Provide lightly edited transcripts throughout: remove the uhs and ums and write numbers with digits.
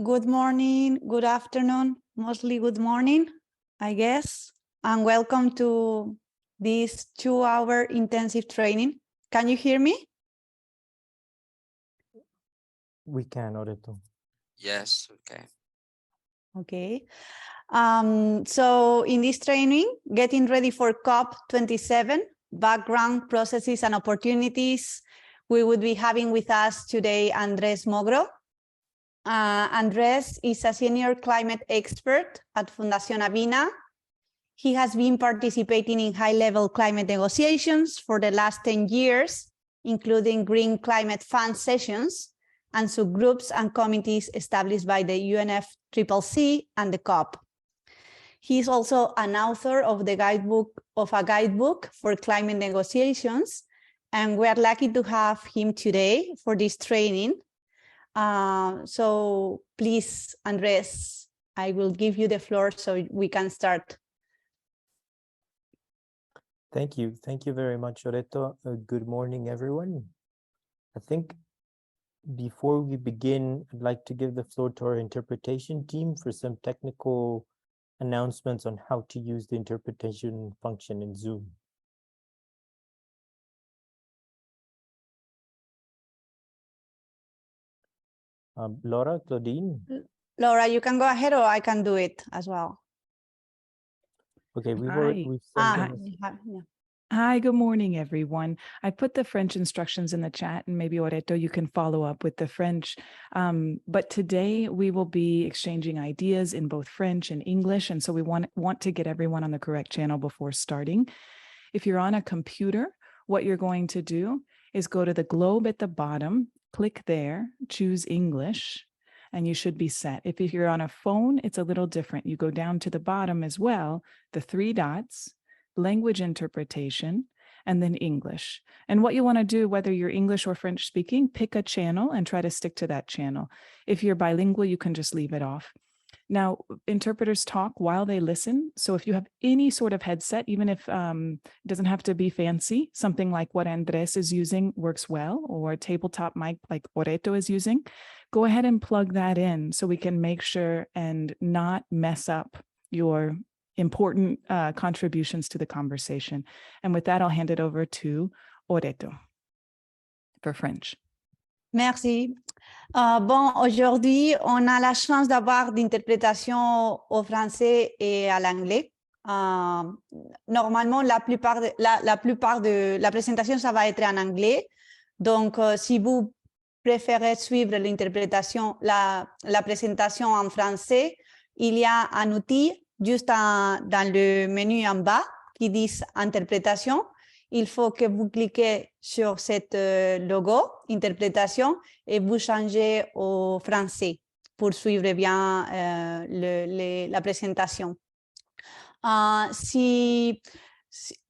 Good morning, good afternoon, mostly good morning, I guess, and welcome to this 2-hour intensive training. Can you hear me? We can, Oreto. Yes, okay. Okay. So in this training, getting ready for COP27, background, processes, and opportunities, we would be having with us today Andrés Mogro. Andrés is a senior climate expert at Fundación Avina. He has been participating in high-level climate negotiations for the last 10 years, including Green Climate Fund sessions and subgroups and committees established by the UNFCCC and the COP. He is also an author of a guidebook for climate negotiations, and we are lucky to have him today for this training. So please, Andrés, I will give you the floor so we can start. Thank you. Thank you very much, Oreto. Good morning, everyone. I think before we begin, I'd like to give the floor to our interpretation team for some technical announcements on how to use the interpretation function in Zoom. Laura, Claudine? Laura, you can go ahead or I can do it as well. Okay, we've Hi, good morning, everyone. I put the French instructions in the chat, and maybe Oreto, you can follow up with the French. But today we will be exchanging ideas in both French and English, and so we want to get everyone on the correct channel before starting. If you're on a computer, what you're going to do is go to the globe at the bottom, click there, choose English, and you should be set. If you're on a phone, it's a little different. You go down to the bottom as well, the 3 dots, language interpretation, and then English. And what you want to do, whether you're English or French speaking, pick a channel and try to stick to that channel. If you're bilingual, you can just leave it off. Now, interpreters talk while they listen. So if you have any sort of headset, even if it doesn't have to be fancy, something like what Andrés is using works well, or a tabletop mic like Oreto is using, go ahead and plug that in so we can make sure and not mess up your important contributions to the conversation. And with that, I'll hand it over to Oreto for French. Merci. Bon, aujourd'hui, on a la chance d'avoir d'interprétation au français et à l'anglais. Normalement, la plupart de la présentation, ça va être en anglais. Donc, si vous préférez suivre l'interprétation, la présentation en français, il y a un outil juste dans le menu en bas qui dit interprétation. Il faut que vous cliquez sur cette logo, interprétation, et vous changez au français pour suivre bien la présentation. Comme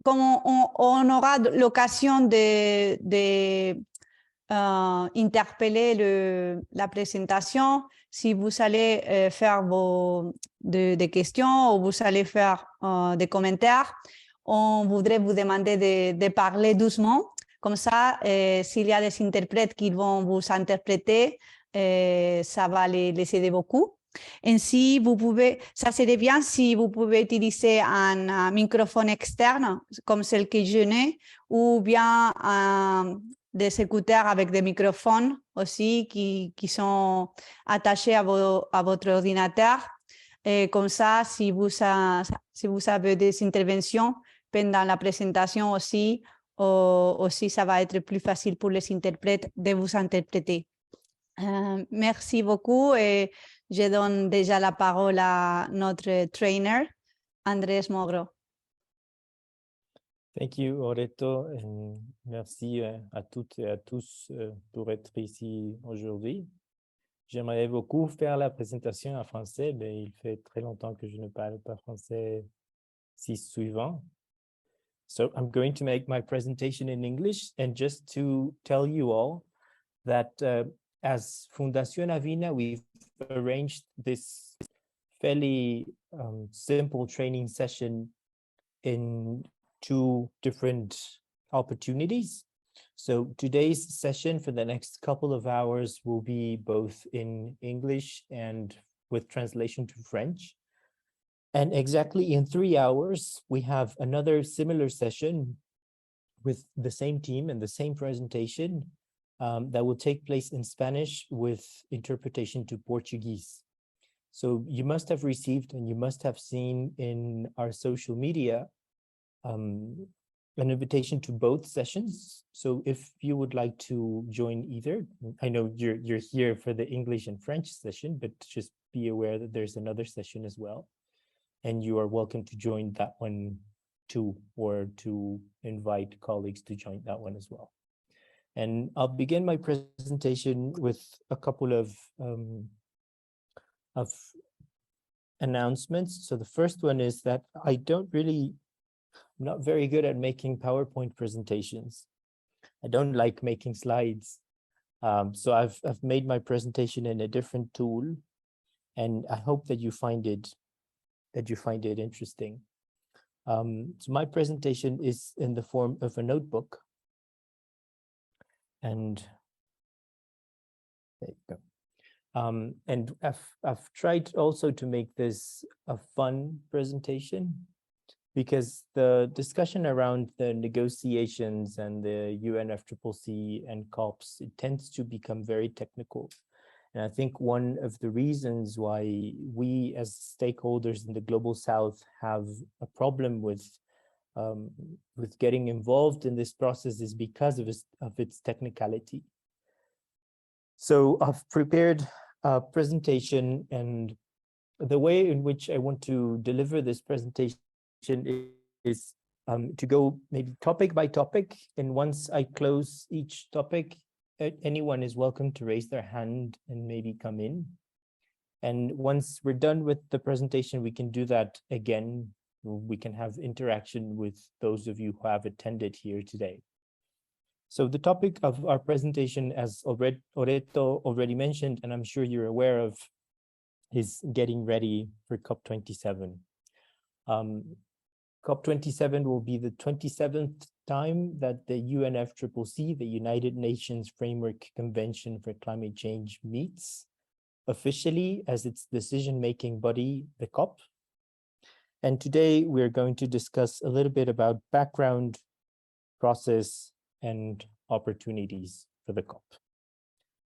on aura l'occasion d'interpeller la présentation, si vous allez faire des questions ou vous allez faire des commentaires, on voudrait vous demander de parler doucement. Comme ça, s'il y a des interprètes qui vont vous interpréter, ça va les aider beaucoup. Ainsi, ça serait bien si vous pouvez utiliser un microphone externe, comme celle que je n'ai, ou bien des écouteurs avec des microphones aussi qui sont attachés à votre ordinateur. Et comme ça, si vous avez des interventions pendant la présentation aussi, ça va être plus facile pour les interprètes de vous interpréter. Merci beaucoup et je donne déjà la parole à notre trainer, Andrés Mogro. Thank you, Oreto, and merci à toutes et à tous pour être ici aujourd'hui. J'aimerais beaucoup faire la présentation en français, mais il fait très longtemps que je ne parle pas français si souvent. So I'm going to make my presentation in English, and just to tell you all that as Fundación Avina, we've arranged this fairly simple training session in 2 different opportunities. So today's session for the next couple of hours will be both in English and with translation to French. And exactly in 3 hours, we have another similar session with the same team and the same presentation that will take place in Spanish with interpretation to Portuguese. So you must have received and you must have seen in our social media an invitation to both sessions. So if you would like to join either, I know you're here for the English and French session, but just be aware that there's another session as well. And you are welcome to join that one too, or to invite colleagues to join that one as well. And I'll begin my presentation with a couple of announcements. So the first one is that I'm not very good at making PowerPoint presentations. I don't like making slides. So I've made my presentation in a different tool, and I hope that you find it interesting. So my presentation is in the form of a notebook. And there you go. And I've tried also to make this a fun presentation, because the discussion around the negotiations and the UNFCCC and COPs, it tends to become very technical. And I think one of the reasons why we as stakeholders in the Global South have a problem with getting involved in this process is because of its technicality. So I've prepared a presentation, and the way in which I want to deliver this presentation is to go maybe topic by topic, and once I close each topic, anyone is welcome to raise their hand and maybe come in. And once we're done with the presentation, we can do that again. We can have interaction with those of you who have attended here today. So the topic of our presentation, as Oreto already mentioned, and I'm sure you're aware of, is getting ready for COP27. COP27 will be the 27th time that the UNFCCC, the United Nations Framework Convention for Climate Change, meets officially as its decision-making body, the COP. And today we're going to discuss a little bit about background, process, and opportunities for the COP.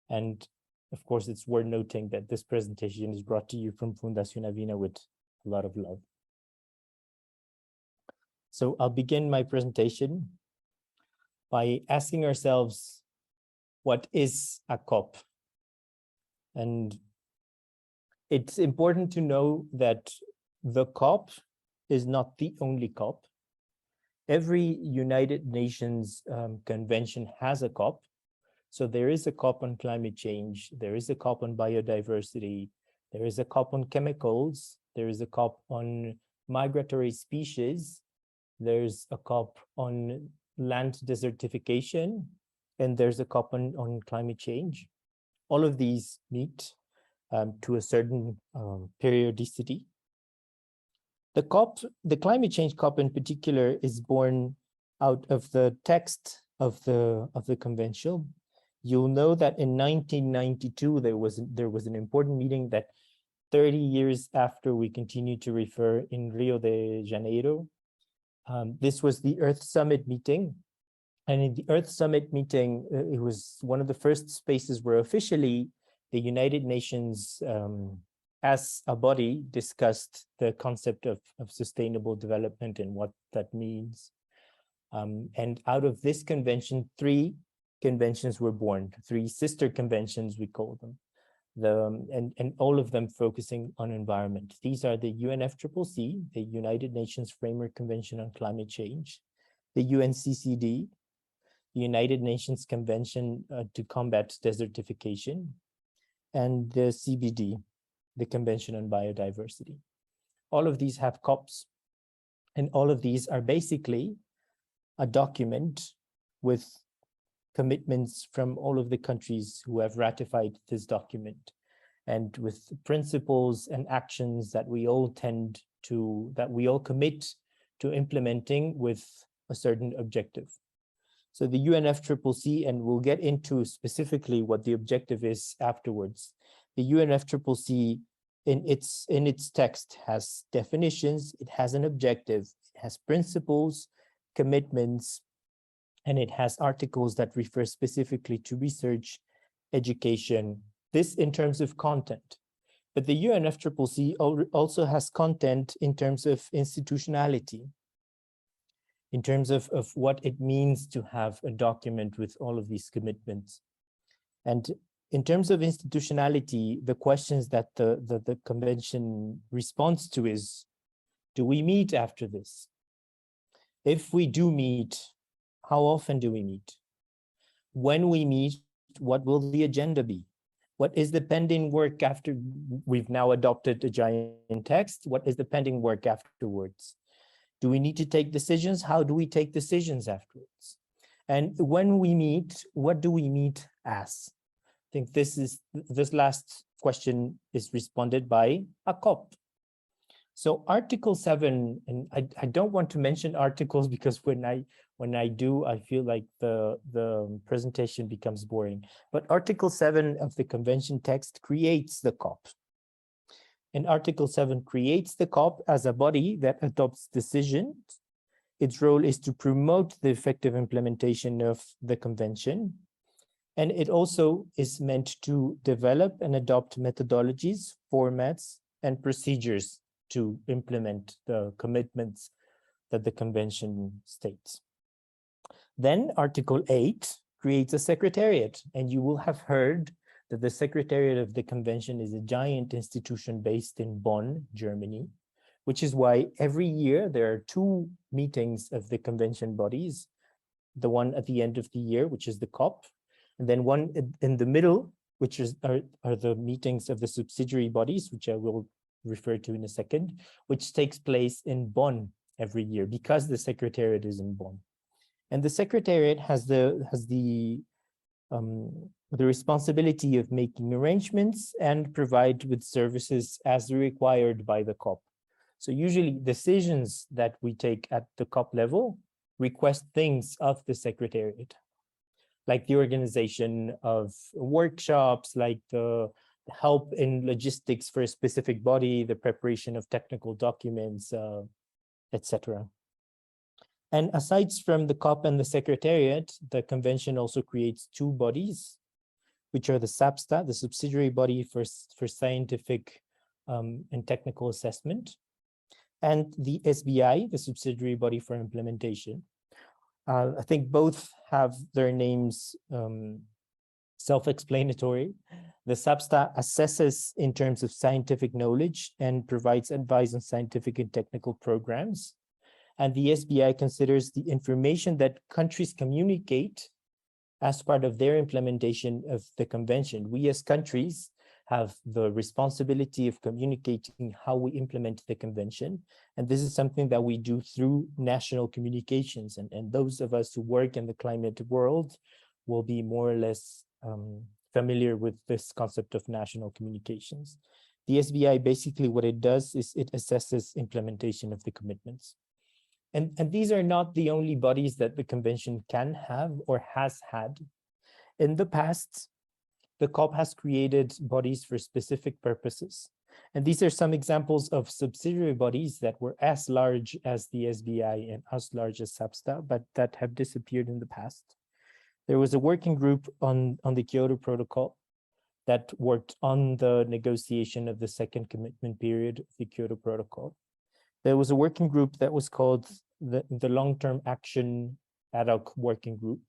And of course, it's worth noting that this presentation is brought to you from Fundación Avina with a lot of love. So I'll begin my presentation by asking ourselves, what is a COP? And it's important to know that the COP is not the only COP. Every United Nations convention has a COP. So there is a COP on climate change, there is a COP on biodiversity, there is a COP on chemicals, there is a COP on migratory species, there's a COP on land desertification, and there's a COP on climate change. All of these meet to a certain periodicity. The climate change COP in particular, is born out of the text of the convention. You'll know that in 1992 there was an important meeting that 30 years after we continued to refer in Rio de Janeiro. This was the Earth Summit meeting. And in the Earth Summit meeting, it was one of the first spaces where officially the United Nations as a body discussed the concept of sustainable development and what that means. And out of this convention, 3 conventions were born, 3 sister conventions, we call them. And all of them focusing on environment. These are the UNFCCC, the United Nations Framework Convention on Climate Change, the UNCCD, the United Nations Convention to Combat Desertification, and the CBD, the Convention on Biodiversity. All of these have COPs, and all of these are basically a document with commitments from all of the countries who have ratified this document, and with principles and actions that we all commit to implementing with a certain objective. So the UNFCCC, and we'll get into specifically what the objective is afterwards. The UNFCCC in its text has definitions, it has an objective, it has principles, commitments, and it has articles that refer specifically to research, education, this in terms of content. But the UNFCCC also has content in terms of institutionality, in terms of what it means to have a document with all of these commitments. And in terms of institutionality, the questions that the convention responds to is, do we meet after this? If we do meet, how often do we meet? When we meet, what will the agenda be? What is the pending work after we've now adopted a giant text? What is the pending work afterwards? Do we need to take decisions? How do we take decisions afterwards? And when we meet, what do we meet as? I think this last question is responded by a COP. So Article 7, and I don't want to mention articles because when I do, I feel like the presentation becomes boring. But Article 7 of the convention text creates the COP. And Article 7 creates the COP as a body that adopts decisions. Its role is to promote the effective implementation of the convention. And it also is meant to develop and adopt methodologies, formats, and procedures to implement the commitments that the convention states. Then Article 8 creates a secretariat, and you will have heard that the secretariat of the convention is a giant institution based in Bonn, Germany, which is why every year there are 2 meetings of the convention bodies, the one at the end of the year, which is the COP, and then one in the middle, which are the meetings of the subsidiary bodies, which I will refer to in a second, which takes place in Bonn every year because the secretariat is in Bonn. And the secretariat has the responsibility of making arrangements and provide with services as required by the COP. So usually decisions that we take at the COP level request things of the secretariat, like the organization of workshops, like the help in logistics for a specific body, the preparation of technical documents, etc. And aside from the COP and the Secretariat, the convention also creates 2 bodies, which are the SAPSTA, the subsidiary body for scientific and technical assessment, and the SBI, the subsidiary body for implementation. I think both have their names self-explanatory. The SAPSTA assesses in terms of scientific knowledge and provides advice on scientific and technical programs. And the SBI considers the information that countries communicate as part of their implementation of the convention. We as countries have the responsibility of communicating how we implement the convention. And this is something that we do through national communications. And those of us who work in the climate world will be more or less familiar with this concept of national communications. The SBI, basically what it does is it assesses implementation of the commitments. And these are not the only bodies that the convention can have or has had. In the past, the COP has created bodies for specific purposes. And these are some examples of subsidiary bodies that were as large as the SBI and as large as SAPSTA, but that have disappeared in the past. There was a working group on the Kyoto Protocol that worked on the negotiation of the second commitment period of the Kyoto Protocol. There was a working group that was called the Long-Term Action Ad Hoc Working Group,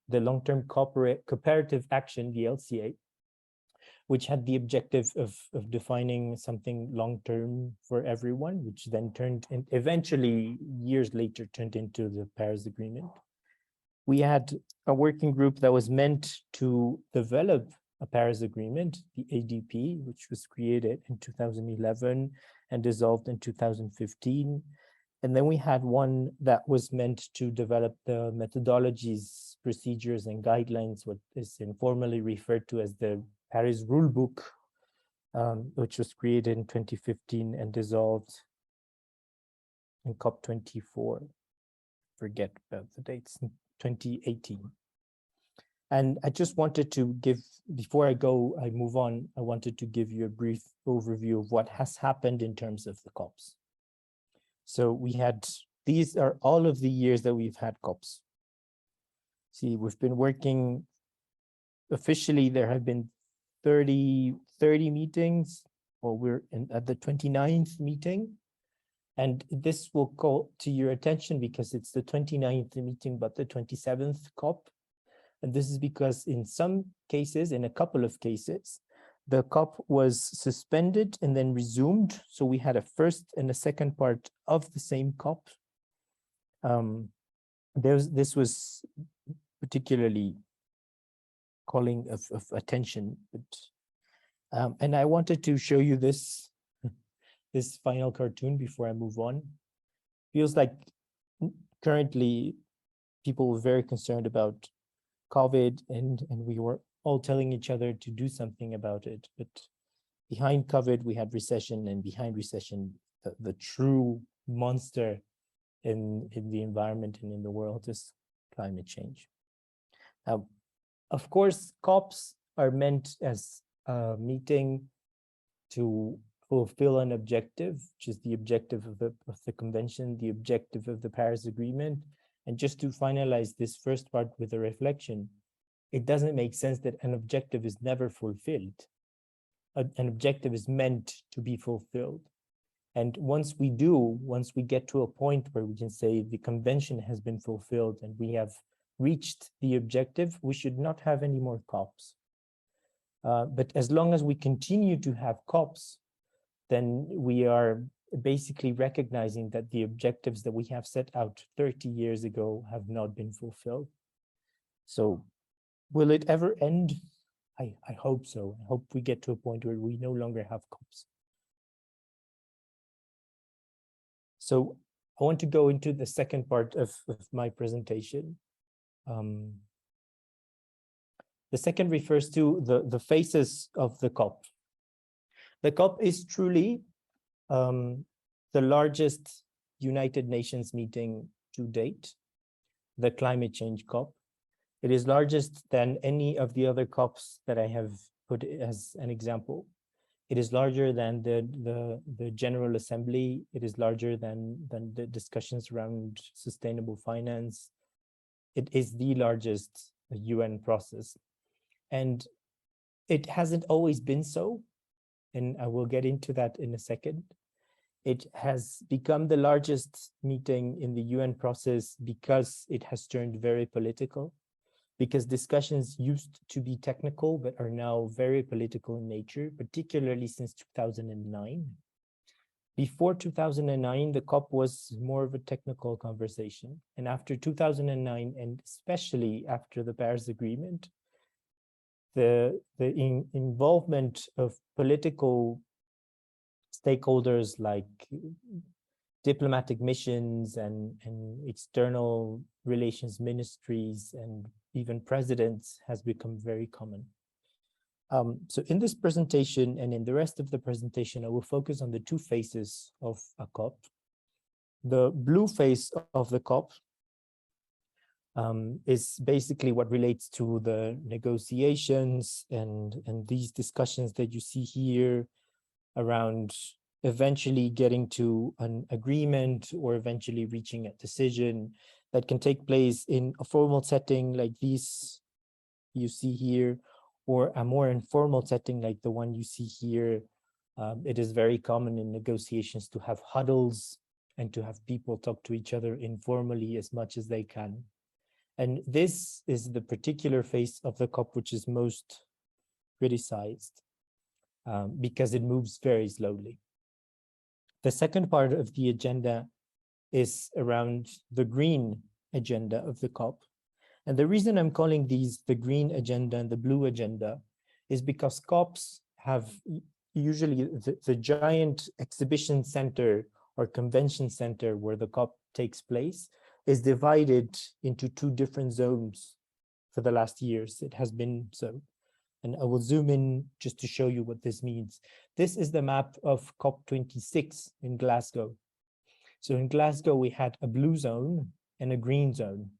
the Long-Term Cooperative Action, the LCA, which had the objective of defining something long-term for everyone, which then eventually, years later, turned into the Paris Agreement. We had a working group that was meant to develop a Paris Agreement, the ADP, which was created in 2011 and dissolved in 2015. And then we had one that was meant to develop the methodologies, procedures, and guidelines, what is informally referred to as the Paris Rulebook, which was created in 2015 and dissolved in COP24. Forget about the dates, in 2018. And I just wanted to give, before I move on, I wanted to give you a brief overview of what has happened in terms of the COPs. So we had, these are all of the years that we've had COPs. See, we've been working, officially there have been 30 meetings, or we're at the 29th meeting. And this will call to your attention because it's the 29th meeting, but the 27th COP. And this is because in some cases, in a couple of cases, the COP was suspended and then resumed. So we had a first and a second part of the same COP. This was particularly calling of attention. But, and I wanted to show you this final cartoon before I move on. Feels like currently people were very concerned about COVID, and we were all telling each other to do something about it. But behind COVID, we had recession, and behind recession, the true monster in the environment and in the world is climate change. Of course, COPs are meant as a meeting to fulfill an objective, which is the objective of the convention, the objective of the Paris Agreement. And just to finalize this first part with a reflection, it doesn't make sense that an objective is never fulfilled. An objective is meant to be fulfilled. And once we get to a point where we can say the convention has been fulfilled and we have reached the objective, we should not have any more COPs. But as long as we continue to have COPs, then we are basically recognizing that the objectives that we have set out 30 years ago have not been fulfilled. So will it ever end? I hope so. I hope we get to a point where we no longer have COPs. So I want to go into the second part of my presentation. The second refers to the phases of the COP. The COP is truly the largest United Nations meeting to date, the climate change COP. It is largest than any of the other COPs that I have put as an example. It is larger than the General Assembly. It is larger than the discussions around sustainable finance. It is the largest UN process. And it hasn't always been so, and I will get into that in a second. It has become the largest meeting in the UN process because it has turned very political, because discussions used to be technical but are now very political in nature, particularly since 2009. Before 2009, the COP was more of a technical conversation. And after 2009, and especially after the Paris Agreement, the involvement of political stakeholders like diplomatic missions and external relations ministries and even presidents has become very common. So in this presentation and in the rest of the presentation, I will focus on the two phases of a COP. The blue phase of the COP is basically what relates to the negotiations and these discussions that you see here around eventually getting to an agreement or eventually reaching a decision that can take place in a formal setting like these you see here, or a more informal setting like the one you see here. It is very common in negotiations to have huddles and to have people talk to each other informally as much as they can. And this is the particular phase of the COP which is most criticized because it moves very slowly. The second part of the agenda is around the green agenda of the COP. And the reason I'm calling these the green agenda and the blue agenda is because COPs have usually the giant exhibition center or convention center where the COP takes place is divided into two different zones for the last years. It has been so. And I will zoom in just to show you what this means. This is the map of COP26 in Glasgow. So in Glasgow, we had a blue zone and a green zone.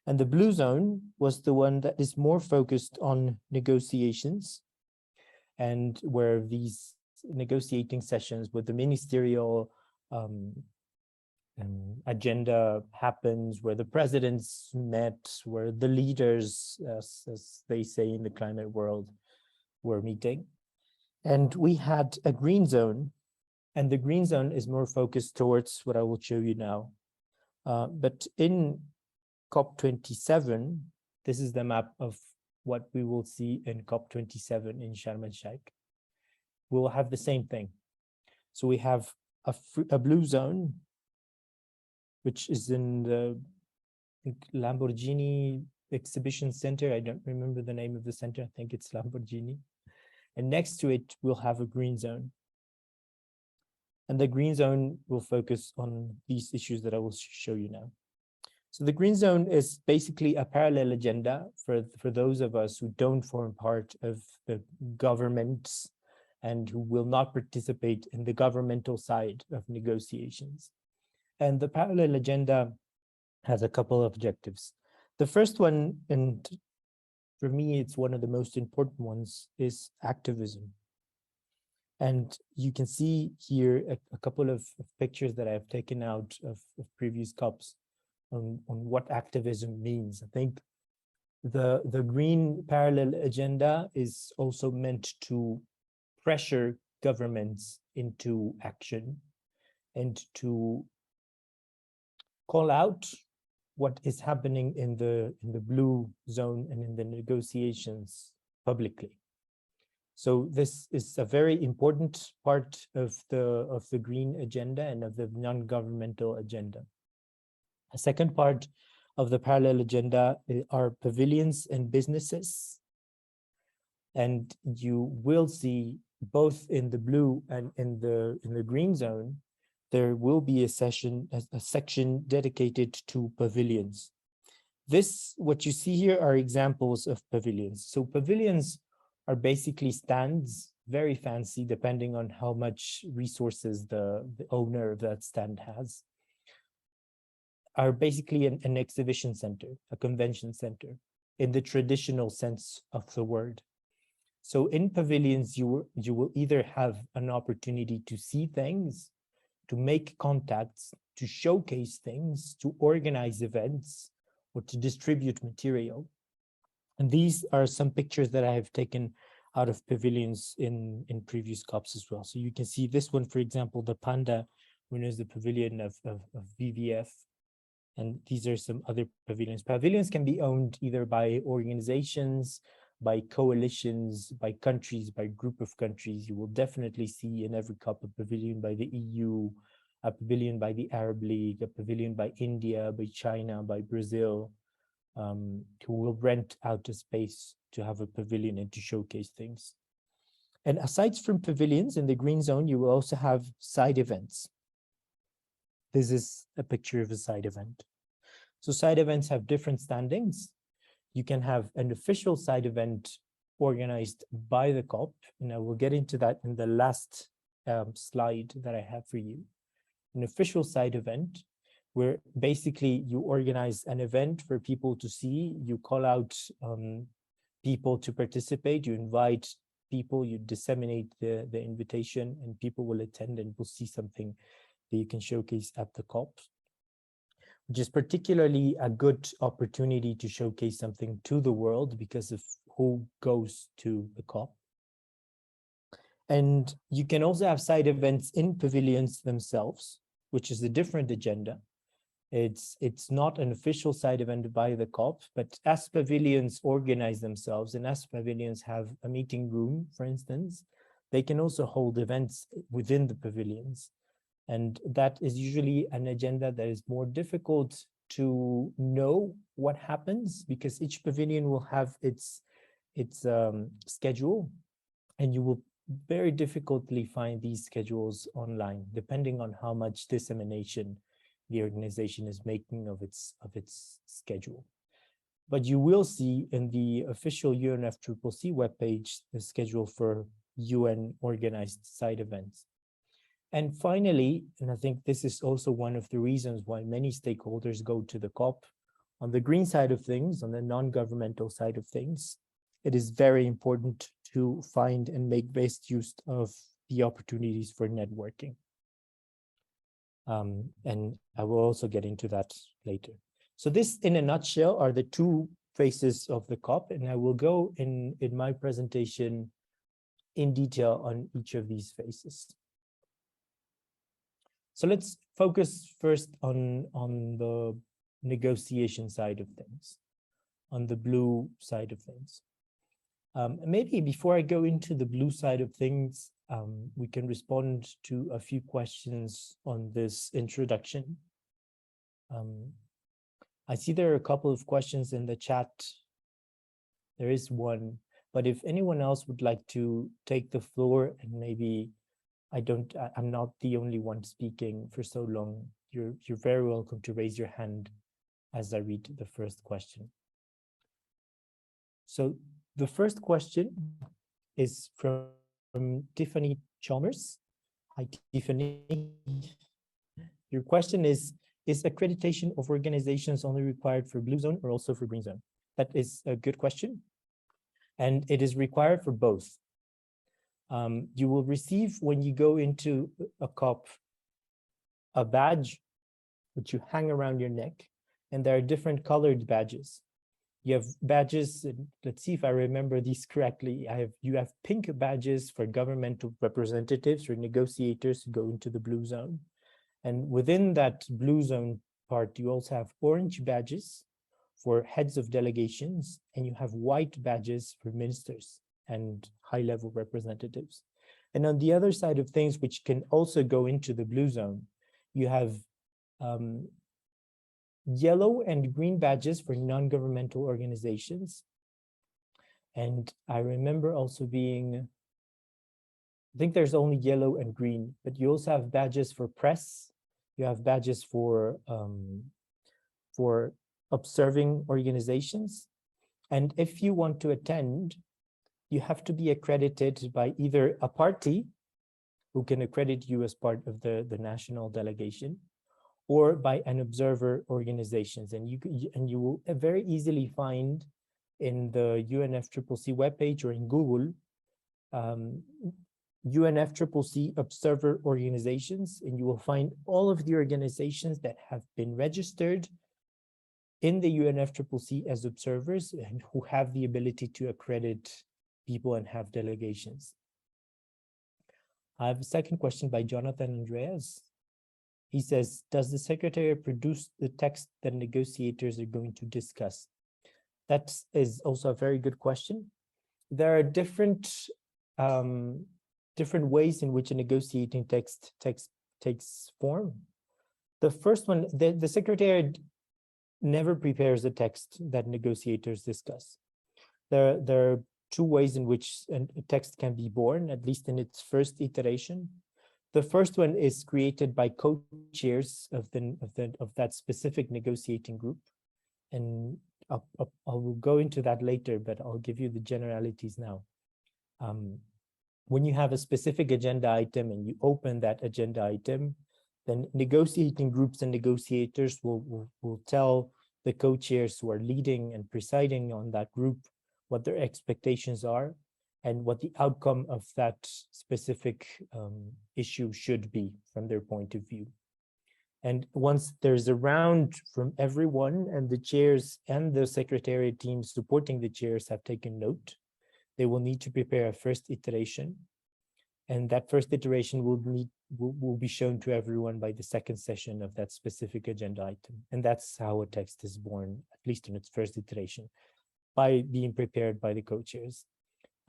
And the blue zone was the one that is more focused on negotiations, and where these negotiating sessions with the ministerial agenda happens, where the presidents met, where the leaders, as they say in the climate world, were meeting. And we had a green zone, and the green zone is more focused towards what I will show you now. But in COP27, this is the map of what we will see in COP27 in Sharm el-Sheikh. We'll have the same thing. So we have a blue zone, which is in the Lamborghini Exhibition Center. I don't remember the name of the center. I think it's Lamborghini. And next to it, we'll have a green zone. And the green zone will focus on these issues that I will show you now. So the green zone is basically a parallel agenda for those of us who don't form part of the governments and who will not participate in the governmental side of negotiations. And the parallel agenda has a couple of objectives. The first one, and for me, it's one of the most important ones, is activism. And you can see here a couple of pictures that I've taken out of previous COPs on what activism means. I think the green parallel agenda is also meant to pressure governments into action and to call out what is happening in the blue zone and in the negotiations publicly. So this is a very important part of the green agenda and of the non-governmental agenda. A second part of the parallel agenda are pavilions and businesses. And you will see both in the blue and in the green zone, there will be a section dedicated to pavilions. What you see here are examples of pavilions. So pavilions are basically stands, very fancy, depending on how much resources the owner of that stand has, are basically an exhibition center, a convention center, in the traditional sense of the word. So in pavilions, you will either have an opportunity to see things, to make contacts, to showcase things, to organize events, or to distribute material. And these are some pictures that I have taken out of pavilions in previous COPs as well. So you can see this one, for example, the Panda, which is the pavilion of VVF. And these are some other pavilions. Pavilions can be owned either by organizations, by coalitions, by countries, by group of countries. You will definitely see in every COP a pavilion by the EU, a pavilion by the Arab League, a pavilion by India, by China, by Brazil, who will rent out a space to have a pavilion and to showcase things. And aside from pavilions in the green zone, you will also have side events. This is a picture of a side event. So side events have different standings. You can have an official side event organized by the COP, and I will get into that in the last slide that I have for you. An official side event where basically you organize an event for people to see, you call out people to participate, you invite people, you disseminate the invitation, and people will attend and will see something that you can showcase at the COP, which is particularly a good opportunity to showcase something to the world because of who goes to the COP. And you can also have side events in pavilions themselves, which is a different agenda. It's not an official side event by the COP, but as pavilions organize themselves and as pavilions have a meeting room, for instance, they can also hold events within the pavilions. And that is usually an agenda that is more difficult to know what happens because each pavilion will have its schedule, and you will very difficultly find these schedules online, depending on how much dissemination the organization is making of its schedule. But you will see in the official UNFCCC webpage the schedule for UN organized side events. And finally, and I think this is also one of the reasons why many stakeholders go to the COP On the green side of things, on the non-governmental side of things, it is very important to find and make best use of the opportunities for networking. And I will also get into that later. So this, in a nutshell, are the two phases of the COP, and I will go in my presentation in detail on each of these phases. So let's focus first on the negotiation side of things, on the blue side of things. Maybe before I go into the blue side of things, we can respond to a few questions on this introduction. I see there are a couple of questions in the chat. There is one, but if anyone else would like to take the floor, and maybe I'm not the only one speaking for so long, you're very welcome to raise your hand as I read the first question. So the first question is from Tiffany Chalmers. Hi, Tiffany. Your question is accreditation of organizations only required for Blue Zone or also for Green Zone? That is a good question. And it is required for both. You will receive, when you go into a COP, a badge which you hang around your neck, and there are different colored badges. You have badges, let's see if I remember these correctly. You have pink badges for governmental representatives or negotiators who go into the Blue Zone. And within that Blue Zone part, you also have orange badges for heads of delegations, and you have white badges for ministers and high-level representatives. And on the other side of things, which can also go into the Blue Zone, you have yellow and green badges for non-governmental organizations. And I remember also being, I think there's only yellow and green, but you also have badges for press. You have badges for observing organizations. And if you want to attend, you have to be accredited by either a party who can accredit you as part of the national delegation, or by an observer organizations. And you will very easily find in the UNFCCC webpage or in Google, UNFCCC observer organizations, and you will find all of the organizations that have been registered in the UNFCCC as observers and who have the ability to accredit people and have delegations. I have a second question by Jonathan Andreas. He says, does the Secretariat produce the text that negotiators are going to discuss? That is also a very good question. There are different ways in which a negotiating text takes form. The first one, the Secretariat never prepares a text that negotiators discuss. There are two ways in which a text can be born, at least in its first iteration. The first one is created by co-chairs of that specific negotiating group. And I will go into that later, but I'll give you the generalities now. When you have a specific agenda item and you open that agenda item, then negotiating groups and negotiators will tell the co-chairs who are leading and presiding on that group what their expectations are and what the outcome of that specific issue should be from their point of view. And once there's a round from everyone and the chairs and the Secretariat team supporting the chairs have taken note, they will need to prepare a first iteration. And that first iteration will be shown to everyone by the second session of that specific agenda item. And that's how a text is born, at least in its first iteration, by being prepared by the co-chairs.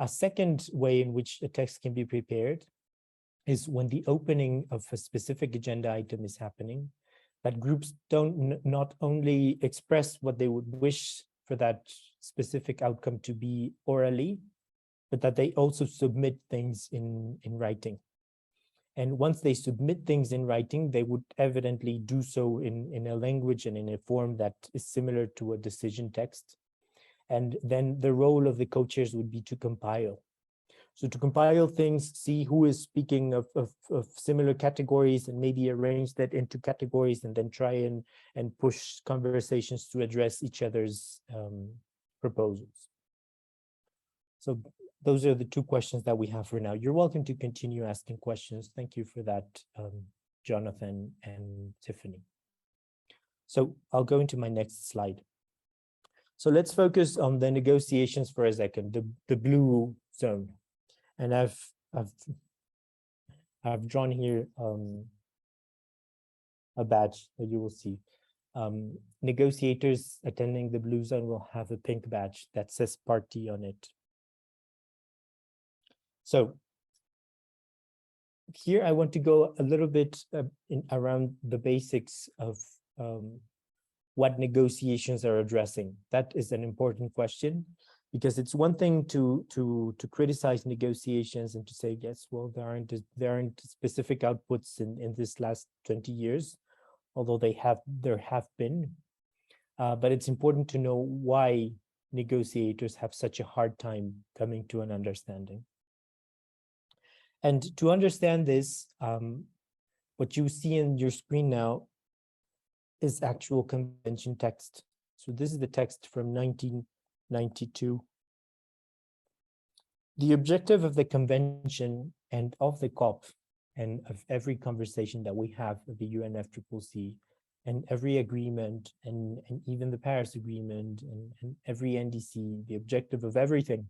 A second way in which a text can be prepared is when the opening of a specific agenda item is happening, that groups don't not only express what they would wish for that specific outcome to be orally, but that they also submit things in writing. And once they submit things in writing, they would evidently do so in a language and in a form that is similar to a decision text. And then the role of the co-chairs would be to compile. So to compile things, see who is speaking of similar categories and maybe arrange that into categories and then try and push conversations to address each other's proposals. So those are the two questions that we have for now. You're welcome to continue asking questions. Thank you for that, Jonathan and Tiffany. So I'll go into my next slide. So let's focus on the negotiations for a second, the blue zone. And I've drawn here a badge that you will see. Negotiators attending the blue zone will have a pink badge that says party on it. So here I want to go a little bit around the basics of what negotiations are addressing. That is an important question, because it's one thing to criticize negotiations and to say, yes, well, there aren't specific outputs in this last 20 years, although there have been. But it's important to know why negotiators have such a hard time coming to an understanding. And to understand this, what you see in your screen now is actual convention text. So this is the text from 1992. The objective of the convention and of the COP and of every conversation that we have with the UNFCCC and every agreement and even the Paris Agreement and every NDC, the objective of everything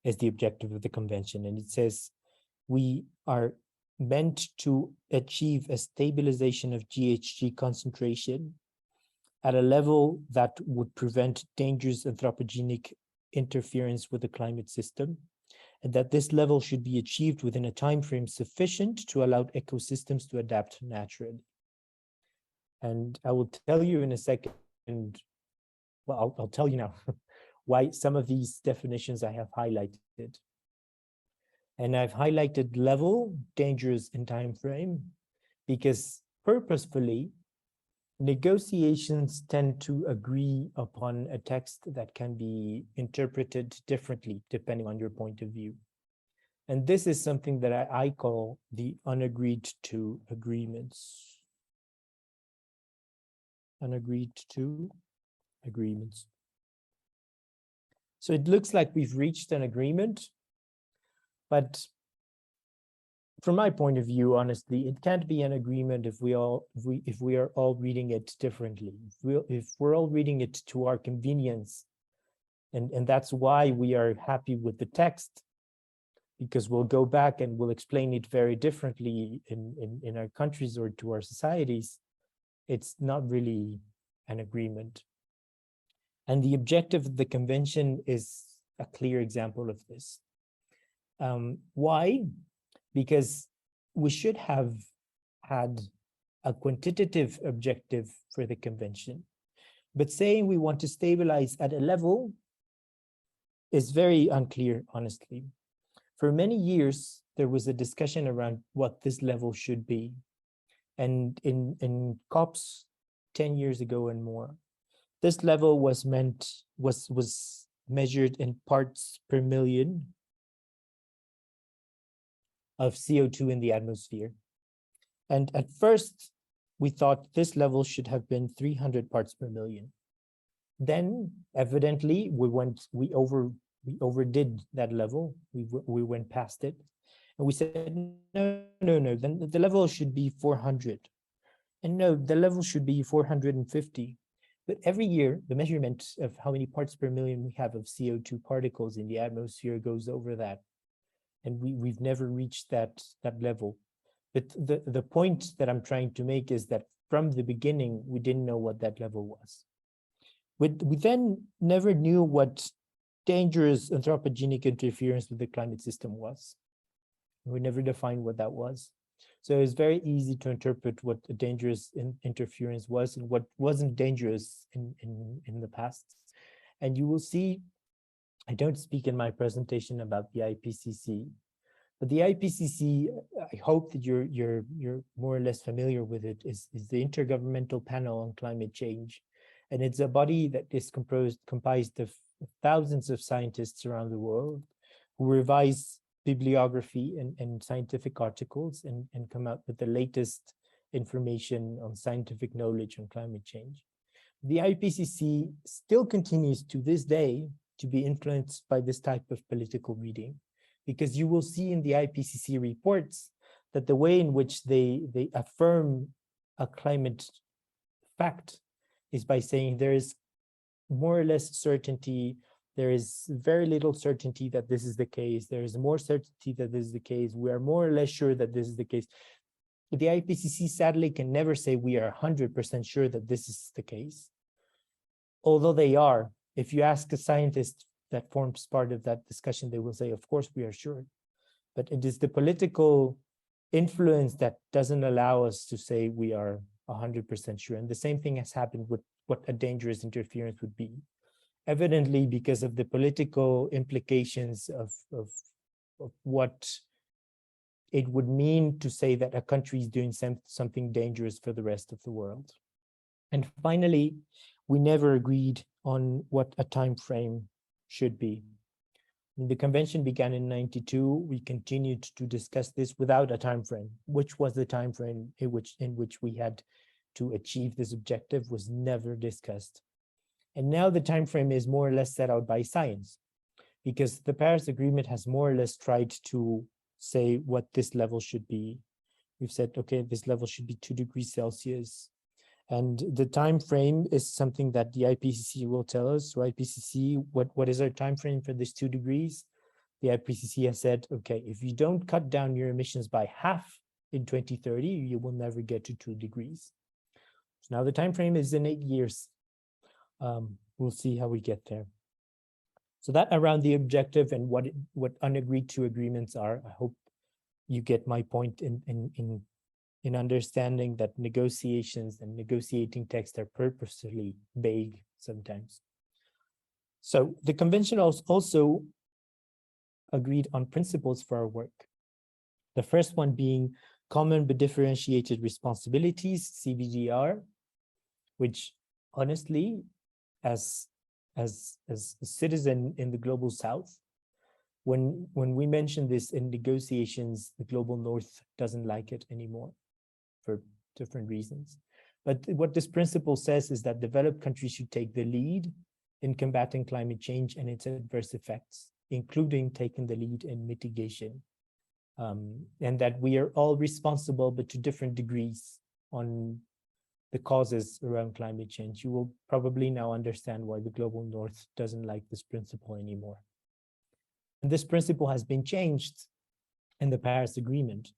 is the objective of the convention. And it says, we are meant to achieve a stabilization of GHG concentration at a level that would prevent dangerous anthropogenic interference with the climate system, and that this level should be achieved within a time frame sufficient to allow ecosystems to adapt naturally. And I will tell you in a second, well, I'll tell you now why some of these definitions I have highlighted. And I've highlighted level, dangerous, and time frame, because purposefully, negotiations tend to agree upon a text that can be interpreted differently depending on your point of view. And this is something that I call the unagreed to agreements. Unagreed to agreements. So it looks like we've reached an agreement, but from my point of view, honestly, it can't be an agreement if we are all reading it differently. If we're all reading it to our convenience, and that's why we are happy with the text, because we'll go back and we'll explain it very differently in our countries or to our societies. It's not really an agreement. And the objective of the convention is a clear example of this. Why? Because we should have had a quantitative objective for the convention, but saying we want to stabilize at a level is very unclear, honestly. For many years, there was a discussion around what this level should be. And in COPs 10 years ago and more, this level was measured in parts per million of CO2 in the atmosphere. And at first, we thought this level should have been 300 parts per million. Then, evidently, we overdid that level. We went past it. And we said, no, then the level should be 400. And no, the level should be 450. But every year, the measurement of how many parts per million we have of CO2 particles in the atmosphere goes over that. And we've never reached that level. But the point that I'm trying to make is that from the beginning, we didn't know what that level was. We then never knew what dangerous anthropogenic interference with the climate system was. We never defined what that was. So it's very easy to interpret what a dangerous interference was and what wasn't dangerous in the past. And you will see, I don't speak in my presentation about the IPCC, but the IPCC, I hope that you're more or less familiar with it, is the Intergovernmental Panel on Climate Change. And it's a body that is comprised of thousands of scientists around the world who revise bibliography and scientific articles and come out with the latest information on scientific knowledge on climate change. The IPCC still continues to this day to be influenced by this type of political reading, because you will see in the IPCC reports that the way in which they affirm a climate fact is by saying there is more or less certainty, there is very little certainty that this is the case, there is more certainty that this is the case, we are more or less sure that this is the case. The IPCC sadly can never say we are 100% sure that this is the case, although they are. If you ask a scientist that forms part of that discussion, they will say, of course we are sure. But it is the political influence that doesn't allow us to say we are 100% sure. And the same thing has happened with what a dangerous interference would be. Evidently, because of the political implications of what it would mean to say that a country is doing something dangerous for the rest of the world. And finally, we never agreed on what a time frame should be. The convention began in '92. We continued to discuss this without a time frame. Which was the time frame in which we had to achieve this objective was never discussed. And now the time frame is more or less set out by science, because the Paris Agreement has more or less tried to say what this level should be. We've said, okay, this level should be 2 degrees Celsius. And the time frame is something that the IPCC will tell us. So IPCC, what is our time frame for this 2 degrees? The IPCC has said, okay, if you don't cut down your emissions by half in 2030, you will never get to 2 degrees. So now the time frame is in 8 years. We'll see how we get there. So that around the objective and what unagreed to agreements are. I hope you get my point in understanding that negotiations and negotiating texts are purposely vague sometimes. So the convention also agreed on principles for our work. The first one being common but differentiated responsibilities, CBDR, which honestly, as a citizen in the global South, when we mention this in negotiations, the global North doesn't like it anymore for different reasons. But what this principle says is that developed countries should take the lead in combating climate change and its adverse effects, including taking the lead in mitigation. And that we are all responsible, but to different degrees, on the causes around climate change. You will probably now understand why the global North doesn't like this principle anymore. And this principle has been changed in the Paris Agreement.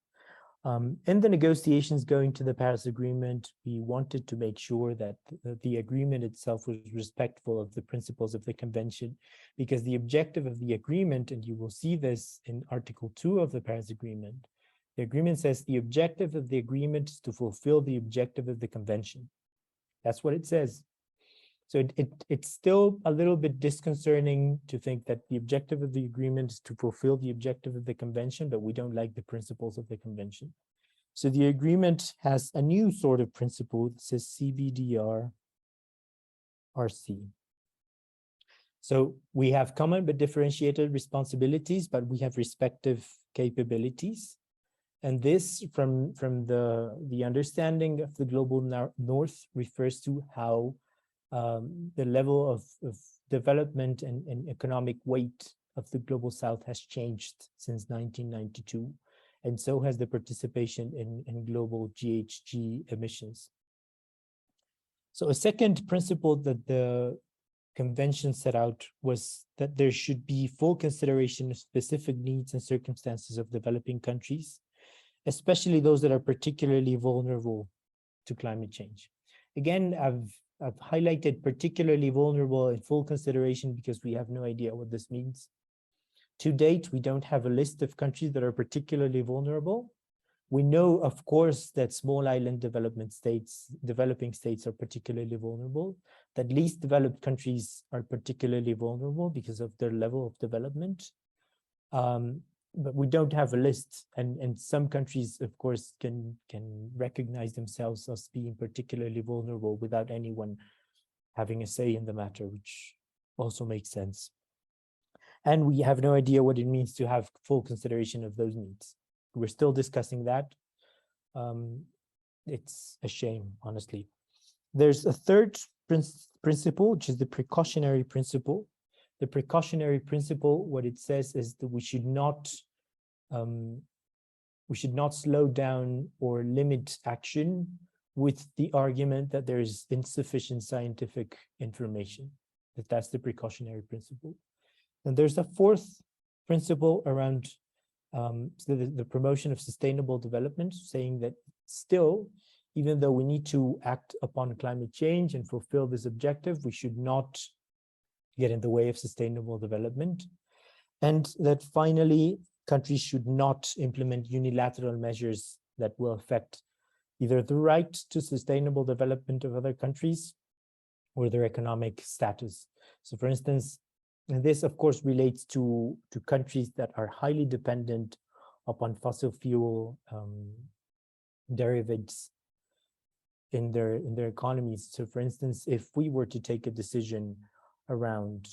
In the negotiations going to the Paris Agreement, we wanted to make sure that the agreement itself was respectful of the principles of the convention, because the objective of the agreement, and you will see this in Article 2 of the Paris Agreement, the agreement says the objective of the agreement is to fulfill the objective of the convention. That's what it says. So it's still a little bit disconcerting to think that the objective of the agreement is to fulfill the objective of the convention, but we don't like the principles of the convention. So the agreement has a new sort of principle that says CBDR RC. So we have common but differentiated responsibilities, but we have respective capabilities. And this, from the understanding of the global North, refers to how the level of development and economic weight of the global South has changed since 1992, and so has the participation in global GHG emissions. So a second principle that the convention set out was that there should be full consideration of specific needs and circumstances of developing countries, especially those that are particularly vulnerable to climate change. Again, I've highlighted particularly vulnerable in full consideration because we have no idea what this means. To date, we don't have a list of countries that are particularly vulnerable. We know, of course, that small island developing states are particularly vulnerable, that least developed countries are particularly vulnerable because of their level of development. But we don't have a list, and some countries, of course, can recognize themselves as being particularly vulnerable without anyone having a say in the matter, which also makes sense. And we have no idea what it means to have full consideration of those needs. We're still discussing that. It's a shame, honestly. There's a third principle, which is the precautionary principle. The precautionary principle, what it says is that we should not slow down or limit action with the argument that there is insufficient scientific information. That's the precautionary principle. And there's a fourth principle around the promotion of sustainable development, saying that still, even though we need to act upon climate change and fulfill this objective, we should not get in the way of sustainable development. And that finally, countries should not implement unilateral measures that will affect either the right to sustainable development of other countries or their economic status. So for instance, and this of course relates to countries that are highly dependent upon fossil fuel derivatives in their economies. So for instance, if we were to take a decision around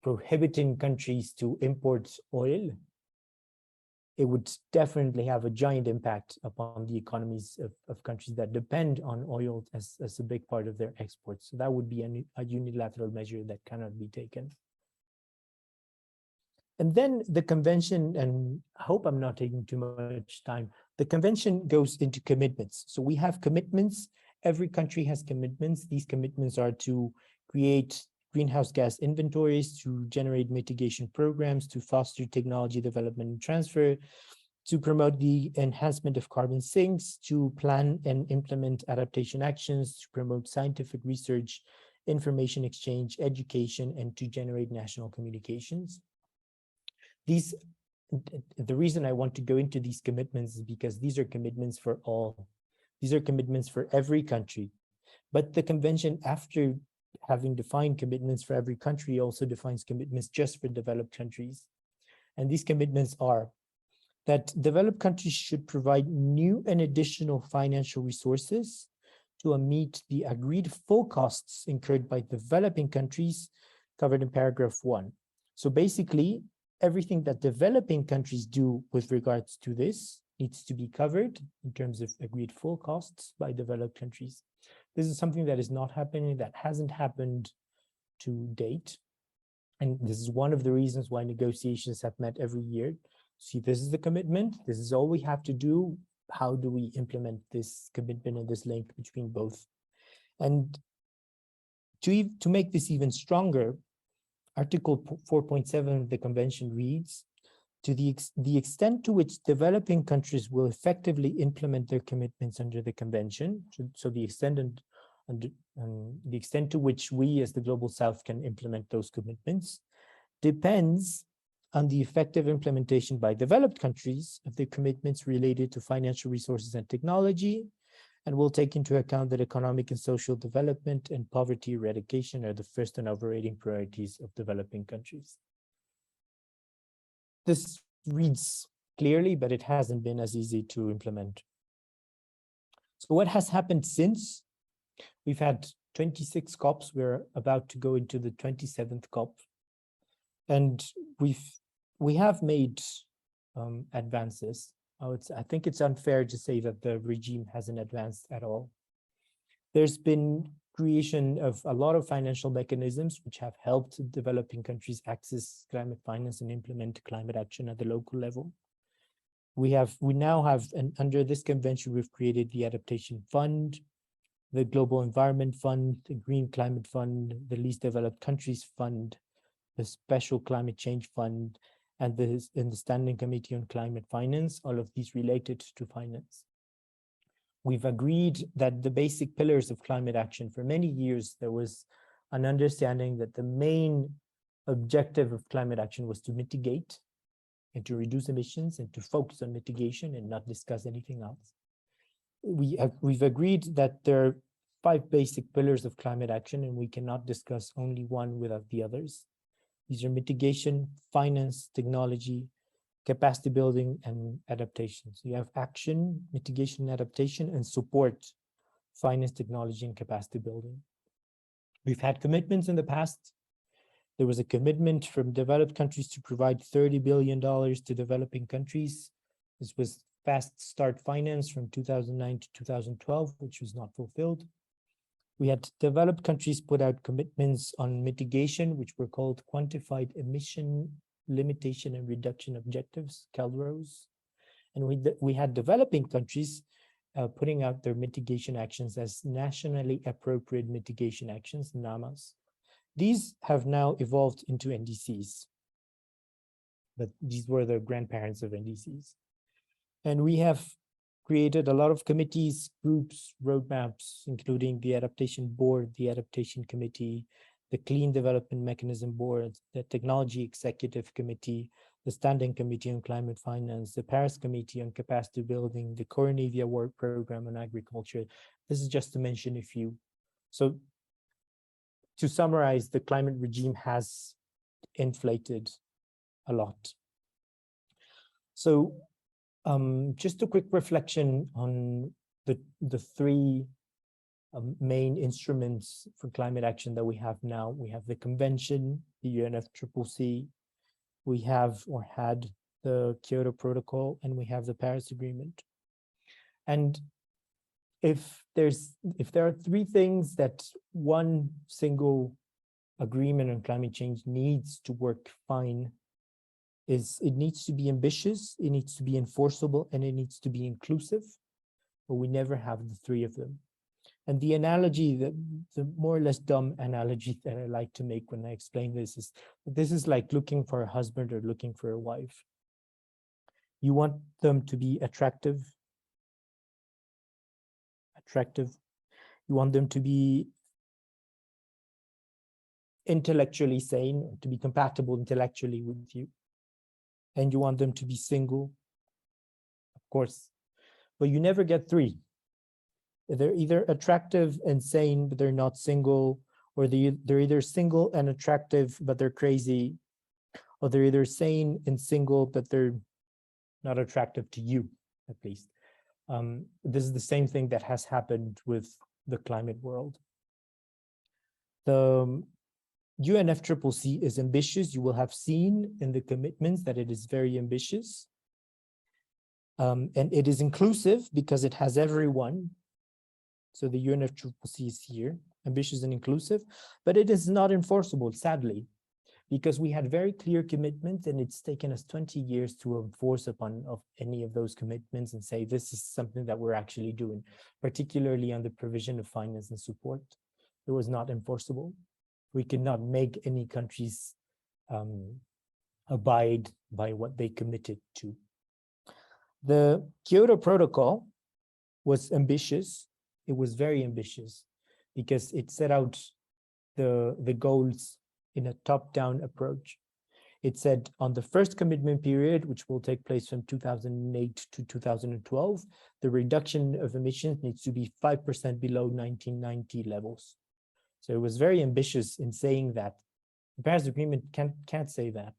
prohibiting countries to import oil, it would definitely have a giant impact upon the economies of countries that depend on oil as a big part of their exports. So that would be a unilateral measure that cannot be taken. And then the convention, and I hope I'm not taking too much time, the convention goes into commitments. So we have commitments. Every country has commitments. These commitments are to create greenhouse gas inventories, to generate mitigation programs, to foster technology development and transfer, to promote the enhancement of carbon sinks, to plan and implement adaptation actions, to promote scientific research, information exchange, education, and to generate national communications. The reason I want to go into these commitments is because these are commitments for all. These are commitments for every country. But the convention, after having defined commitments for every country, also defines commitments just for developed countries. And these commitments are that developed countries should provide new and additional financial resources to meet the agreed full costs incurred by developing countries covered in paragraph 1. So basically, everything that developing countries do with regards to this needs to be covered in terms of agreed full costs by developed countries. This is something that is not happening, that hasn't happened to date. And this is one of the reasons why negotiations have met every year. See, this is the commitment. This is all we have to do. How do we implement this commitment and this link between both? And to make this even stronger, Article 4.7 of the Convention reads, to the extent to which developing countries will effectively implement their commitments under the Convention, so the extent the extent to which we as the Global South can implement those commitments depends on the effective implementation by developed countries of their commitments related to financial resources and technology, and will take into account that economic and social development and poverty eradication are the first and overriding priorities of developing countries. This reads clearly, but it hasn't been as easy to implement. So what has happened since? We've had 26 COPs. We're about to go into the 27th COP. And we have made advances. I think it's unfair to say that the regime hasn't advanced at all. There's been creation of a lot of financial mechanisms which have helped developing countries access climate finance and implement climate action at the local level. We now have, and under this convention, we've created the Adaptation Fund, the Global Environment Fund, the Green Climate Fund, the Least Developed Countries Fund, the Special Climate Change Fund, and the Standing Committee on Climate Finance, all of these related to finance. We've agreed that the basic pillars of climate action, for many years, there was an understanding that the main objective of climate action was to mitigate and to reduce emissions and to focus on mitigation and not discuss anything else. We've agreed that there are 5 basic pillars of climate action, and we cannot discuss only one without the others. These are mitigation, finance, technology, capacity building, and adaptation. So you have action, mitigation, adaptation, and support, finance, technology, and capacity building. We've had commitments in the past. There was a commitment from developed countries to provide $30 billion to developing countries. This was Fast Start Finance from 2009 to 2012, which was not fulfilled. We had developed countries put out commitments on mitigation, which were called Quantified Emission Limitation and Reduction Objectives, CALROs. And we had developing countries putting out their mitigation actions as nationally appropriate mitigation actions, NAMAs. These have now evolved into NDCs, but these were the grandparents of NDCs. And we have created a lot of committees, groups, roadmaps, including the Adaptation Board, the Adaptation Committee, the Clean Development Mechanism Board, the Technology Executive Committee, the Standing Committee on Climate Finance, the Paris Committee on Capacity Building, the Cornavia Work Program on Agriculture. This is just to mention a few. So to summarize, the climate regime has inflated a lot. So just a quick reflection on the three main instruments for climate action that we have now. We have the convention, the UNFCCC, we have or had the Kyoto Protocol, and we have the Paris Agreement. And if there are three things that one single agreement on climate change needs to work fine, is it needs to be ambitious, it needs to be enforceable, and it needs to be inclusive, but we never have the three of them. And the analogy, the more or less dumb analogy that I like to make when I explain this is like looking for a husband or looking for a wife. You want them to be attractive. You want them to be intellectually sane, to be compatible intellectually with you. And you want them to be single, of course, but you never get three. They're either attractive and sane, but they're not single, or they're either single and attractive, but they're crazy, or they're either sane and single, but they're not attractive to you, at least. This is the same thing that has happened with the climate world. The UNFCCC is ambitious. You will have seen in the commitments that it is very ambitious. And it is inclusive because it has everyone. So the UNFCCC is here, ambitious and inclusive, but it is not enforceable, sadly, because we had very clear commitments and it's taken us 20 years to enforce upon any of those commitments and say, this is something that we're actually doing, particularly on the provision of finance and support. It was not enforceable. We could not make any countries abide by what they committed to. The Kyoto Protocol was ambitious. It was very ambitious because it set out the goals in a top-down approach. It said on the first commitment period, which will take place from 2008 to 2012, the reduction of emissions needs to be 5% below 1990 levels. So it was very ambitious in saying that. The Paris Agreement can't say that.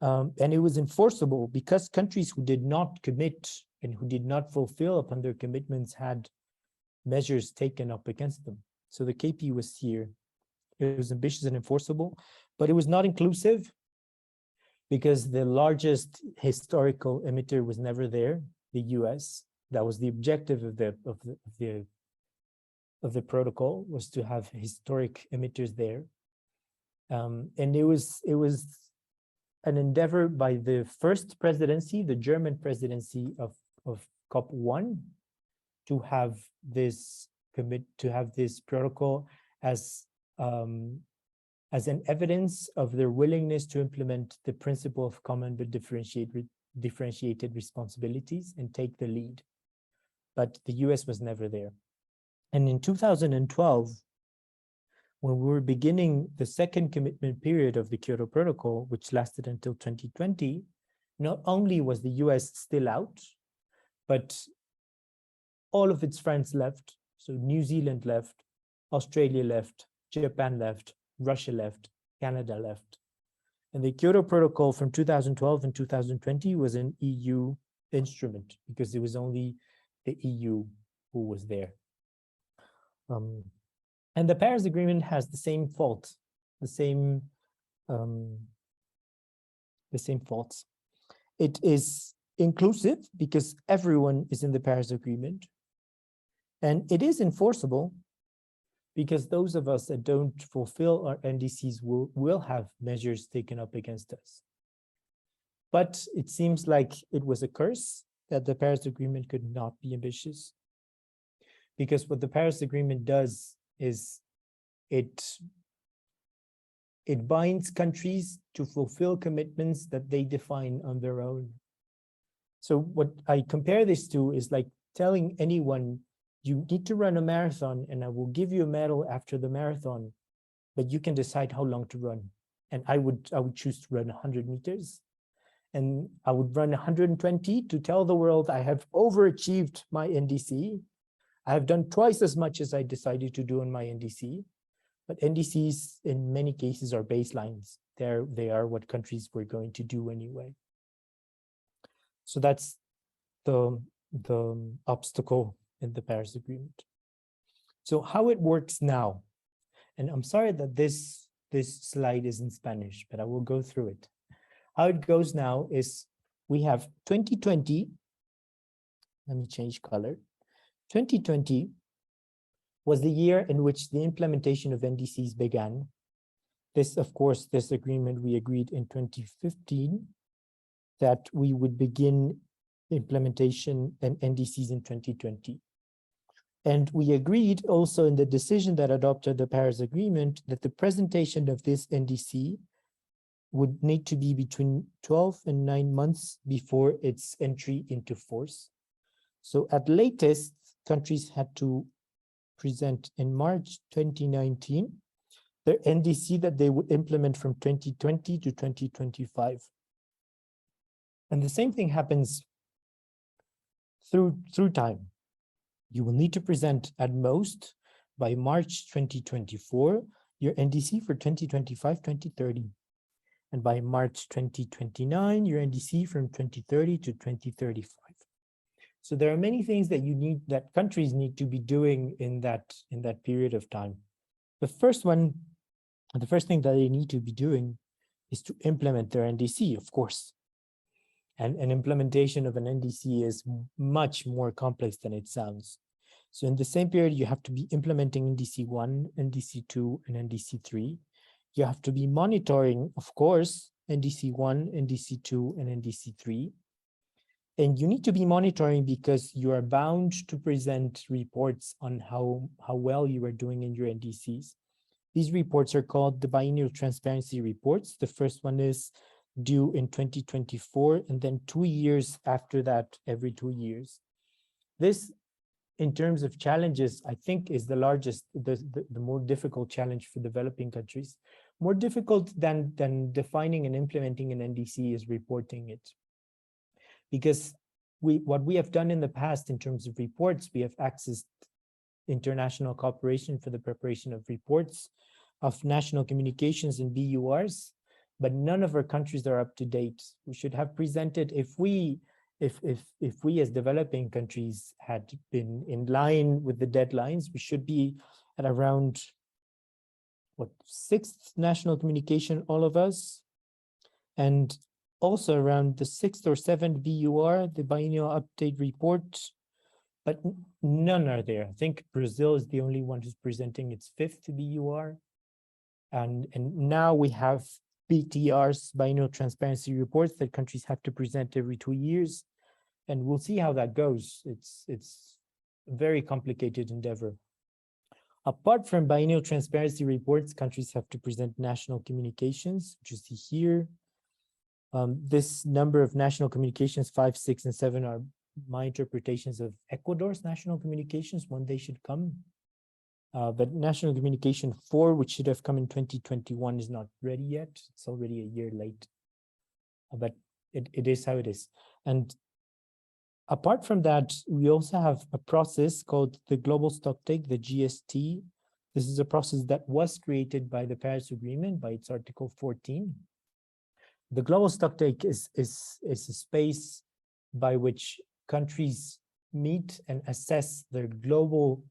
And it was enforceable because countries who did not commit and who did not fulfill upon their commitments had measures taken up against them. So the KP was here. It was ambitious and enforceable, but it was not inclusive because the largest historical emitter was never there, the US. That was the objective of the protocol, was to have historic emitters there. And it was an endeavor by the first presidency, the German presidency of COP1, to have this protocol as an evidence of their willingness to implement the principle of common but differentiated responsibilities and take the lead. But the US was never there. And in 2012, when we were beginning the second commitment period of the Kyoto Protocol, which lasted until 2020, not only was the US still out, but all of its friends left. So New Zealand left, Australia left, Japan left, Russia left, Canada left. And the Kyoto Protocol from 2012 and 2020 was an EU instrument because it was only the EU who was there. And the Paris Agreement has the same fault, the same thoughts. It is inclusive because everyone is in the Paris Agreement. And it is enforceable because those of us that don't fulfill our NDCs will have measures taken up against us. But it seems like it was a curse that the Paris Agreement could not be ambitious. Because what the Paris Agreement does is it binds countries to fulfill commitments that they define on their own. So what I compare this to is like telling anyone, you need to run a marathon and I will give you a medal after the marathon, but you can decide how long to run. And I would choose to run 100 meters. And I would run 120 to tell the world I have overachieved my NDC. I have done twice as much as I decided to do on my NDC. But NDCs in many cases are baselines. They are what countries were going to do anyway. So that's the obstacle in the Paris Agreement. So how it works now, and I'm sorry that this slide is in Spanish, but I will go through it. How it goes now is we have 2020. Let me change color. 2020 was the year in which the implementation of NDCs began. This, of course, this agreement we agreed in 2015 that we would begin implementation and NDCs in 2020. And we agreed also in the decision that adopted the Paris Agreement that the presentation of this NDC would need to be between 12 and 9 months before its entry into force. So at latest, countries had to present in March 2019 their NDC that they would implement from 2020 to 2025. And the same thing happens through time. You will need to present at most by March 2024 your NDC for 2025-2030. And by March 2029, your NDC from 2030 to 2035. So there are many things that countries need to be doing in that period of time. The first thing that they need to be doing is to implement their NDC, of course. And an implementation of an NDC is much more complex than it sounds. So in the same period, you have to be implementing NDC 1, NDC 2, and NDC 3. You have to be monitoring, of course, NDC 1, NDC 2, and NDC 3. And you need to be monitoring because you are bound to present reports on how well you are doing in your NDCs. These reports are called the biennial transparency reports. The first one is due in 2024, and then 2 years after that, every 2 years. This, in terms of challenges, I think is the largest, the more difficult challenge for developing countries. More difficult than defining and implementing an NDC is reporting it. Because what we have done in the past in terms of reports, we have accessed international cooperation for the preparation of reports of national communications and BURs, but none of our countries are up to date. We should have presented, if we as developing countries had been in line with the deadlines, we should be at around, what, 6th national communication, all of us, and also around the 6th or 7th BUR, the biennial update report, but none are there. I think Brazil is the only one who's presenting its 5th BUR. And now we have BTRs, biennial transparency reports, that countries have to present every 2 years. And we'll see how that goes. It's a very complicated endeavor. Apart from biennial transparency reports, countries have to present national communications, which you see here. This number of national communications, 5, 6, and 7, are my interpretations of Ecuador's national communications when they should come. But national communication 4, which should have come in 2021, is not ready yet. It's already a year late. But it is how it is. And apart from that, we also have a process called the Global Stocktake, the GST. This is a process that was created by the Paris Agreement, by its Article 14. The Global Stocktake is a space by which countries meet and assess their global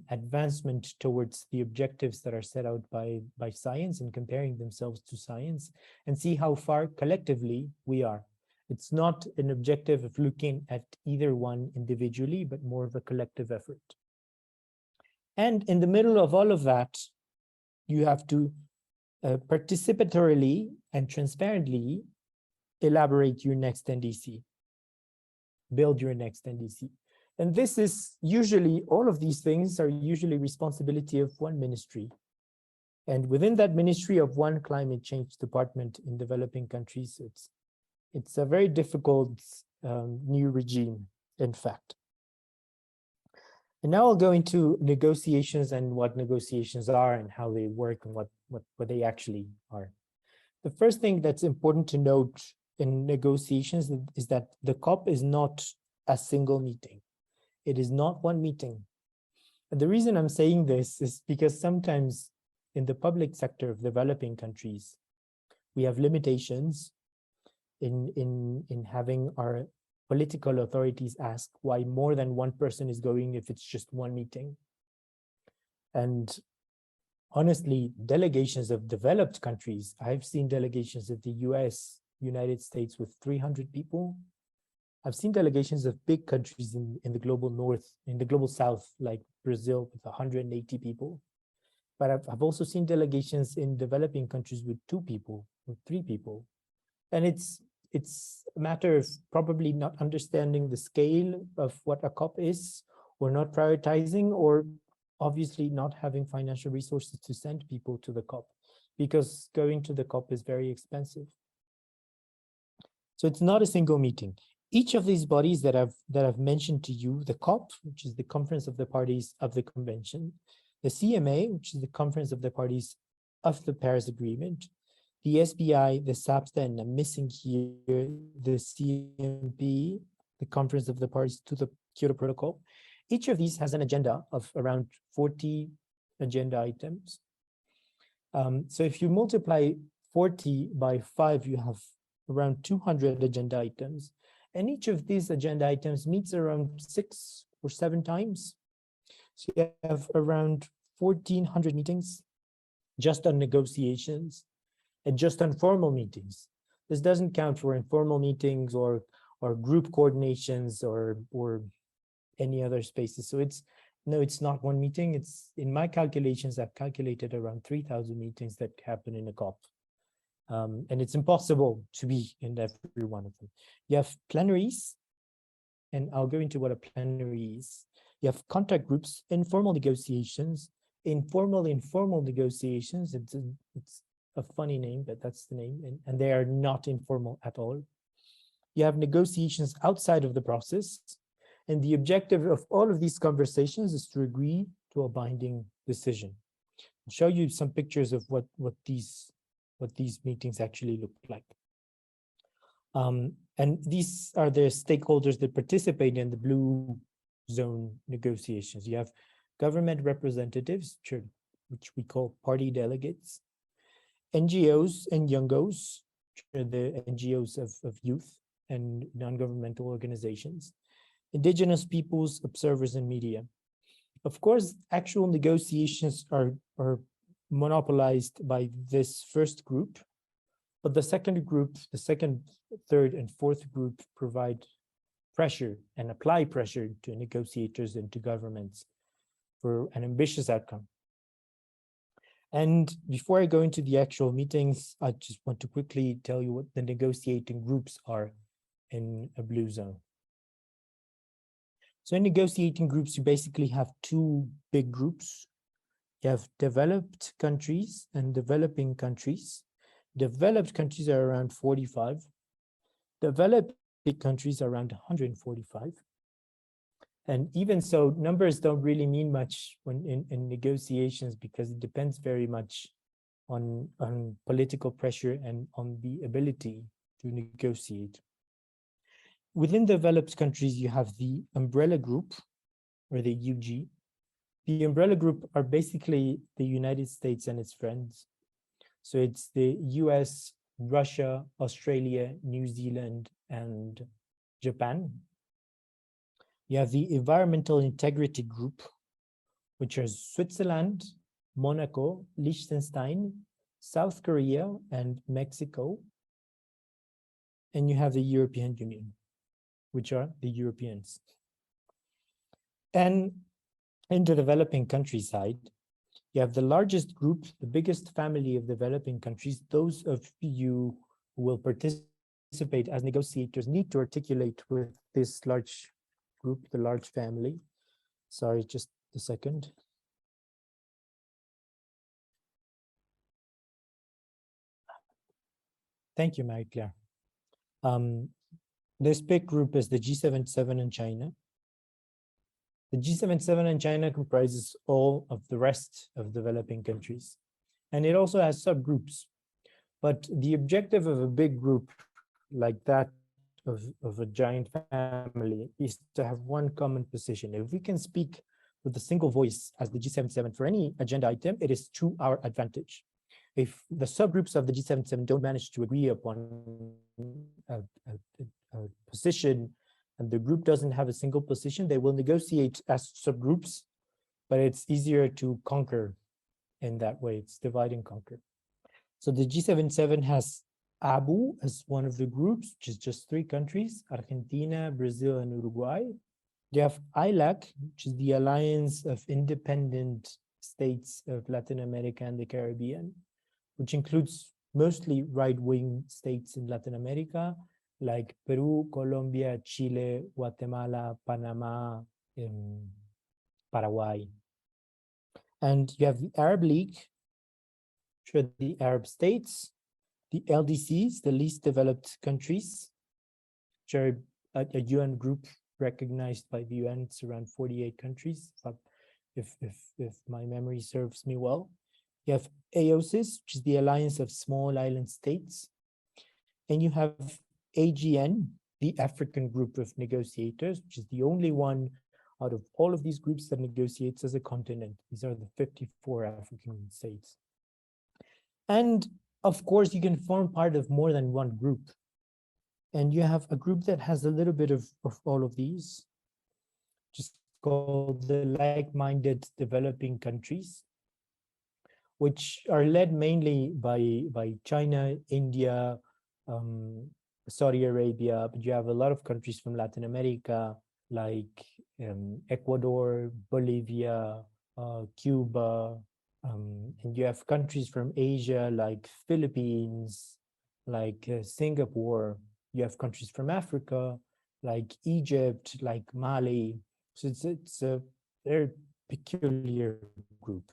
advancement towards the objectives that are set out by science and comparing themselves to science and see how far collectively we are. It's not an objective of looking at either one individually, but more of a collective effort. And in the middle of all of that, you have to participatorily and transparently elaborate your next NDC, build your next NDC. And this is usually, all of these things are usually responsibility of one ministry. And within that ministry of one climate change department in developing countries, it's a very difficult new regime, in fact. And now I'll go into negotiations and what negotiations are and how they work and what they actually are. The first thing that's important to note in negotiations is that the COP is not a single meeting. It is not one meeting. And the reason I'm saying this is because sometimes in the public sector of developing countries, we have limitations in having our political authorities ask why more than one person is going if it's just one meeting. And honestly, delegations of developed countries, I've seen delegations of the US, United States with 300 people. I've seen delegations of big countries in the global north, in the global south, like Brazil with 180 people. But I've also seen delegations in developing countries with 2 people or 3 people. And it's a matter of probably not understanding the scale of what a COP is, or not prioritizing, or obviously not having financial resources to send people to the COP, because going to the COP is very expensive. So it's not a single meeting. Each of these bodies that I've mentioned to you, the COP, which is the Conference of the Parties of the Convention, the CMA, which is the Conference of the Parties of the Paris Agreement, the SBI, the SAPSTA, and I'm missing here the CMP, the Conference of the Parties to the Kyoto Protocol. Each of these has an agenda of around 40 agenda items. So if you multiply 40 by 5, you have around 200 agenda items. And each of these agenda items meets around 6 or 7 times. So you have around 1,400 meetings just on negotiations and just on formal meetings. This doesn't count for informal meetings or group coordinations or any other spaces. So it's not one meeting. It's, in my calculations, I've calculated around 3,000 meetings that happen in a COP. And it's impossible to be in every one of them. You have plenaries, and I'll go into what a plenary is. You have contact groups, informal negotiations, informal negotiations. It's a funny name, but that's the name, and they are not informal at all. You have negotiations outside of the process, and the objective of all of these conversations is to agree to a binding decision. I'll show you some pictures of what these meetings actually look like. And these are the stakeholders that participate in the blue zone negotiations. You have government representatives, which we call party delegates, NGOs and youngos, the NGOs of youth and non-governmental organizations, indigenous peoples, observers, and media. Of course, actual negotiations are monopolized by this first group, but the second group, the second, third, and fourth group provide pressure and apply pressure to negotiators and to governments for an ambitious outcome. And before I go into the actual meetings, I just want to quickly tell you what the negotiating groups are in a blue zone. So in negotiating groups, you basically have 2 big groups. You have developed countries and developing countries. Developed countries are around 45. Developing countries are around 145. And even so, numbers don't really mean much when in negotiations, because it depends very much on political pressure and on the ability to negotiate. Within developed countries, you have the umbrella group, or the UG. The umbrella group are basically the United States and its friends. So it's the US, Russia, Australia, New Zealand, and Japan. You have the environmental integrity group, which are Switzerland, Monaco, Liechtenstein, South Korea, and Mexico. And you have the European Union, which are the Europeans. And in the developing countries side, you have the largest group, the biggest family of developing countries. Those of you who will participate as negotiators need to articulate with this large group, the large family. Sorry, just a second. Thank you, Marie-Claire. This big group is the G77 in China. The G77 in China comprises all of the rest of developing countries. And it also has subgroups. But the objective of a big group like that of a giant family is to have one common position. If we can speak with a single voice as the G77 for any agenda item, it is to our advantage. If the subgroups of the G77 don't manage to agree upon a position, and the group doesn't have a single position, they will negotiate as subgroups, but it's easier to conquer in that way. It's divide and conquer. So the G77 has ABU as one of the groups, which is just 3 countries, Argentina, Brazil, and Uruguay. They have ILAC, which is the Alliance of Independent States of Latin America and the Caribbean, which includes mostly right-wing states in Latin America, like Peru, Colombia, Chile, Guatemala, Panama, Paraguay. And you have the Arab League, which are the Arab states, the LDCs, the least developed countries, which are a UN group recognized by the UN. It's around 48 countries, if my memory serves me well. You have AOSIS, which is the Alliance of Small Island States. And you have AGN, the African group of negotiators, which is the only one out of all of these groups that negotiates as a continent. These are the 54 African states. And of course, you can form part of more than one group. And you have a group that has a little bit of all of these, just called the like-minded developing countries, which are led mainly by China, India, Saudi Arabia, but you have a lot of countries from Latin America, like Ecuador, Bolivia, Cuba, and you have countries from Asia, like Philippines, like Singapore. You have countries from Africa, like Egypt, like Mali. So it's a very peculiar group.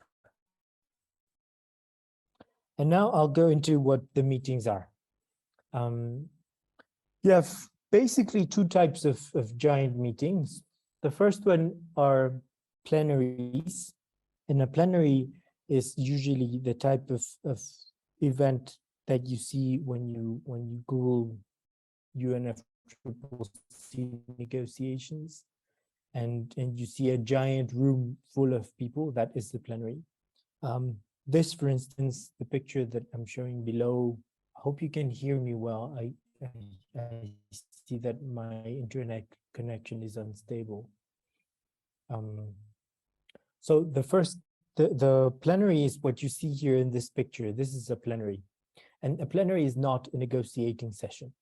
And now I'll go into what the meetings are. You have basically 2 types of giant meetings. The first one are plenaries. And a plenary is usually the type of event that you see when you Google UNFCCC negotiations, and you see a giant room full of people. That is the plenary. This, for instance, the picture that I'm showing below, I hope you can hear me well. I see that my internet connection is unstable. So the plenary is what you see here in this picture. This is a plenary. And a plenary is not a negotiating session.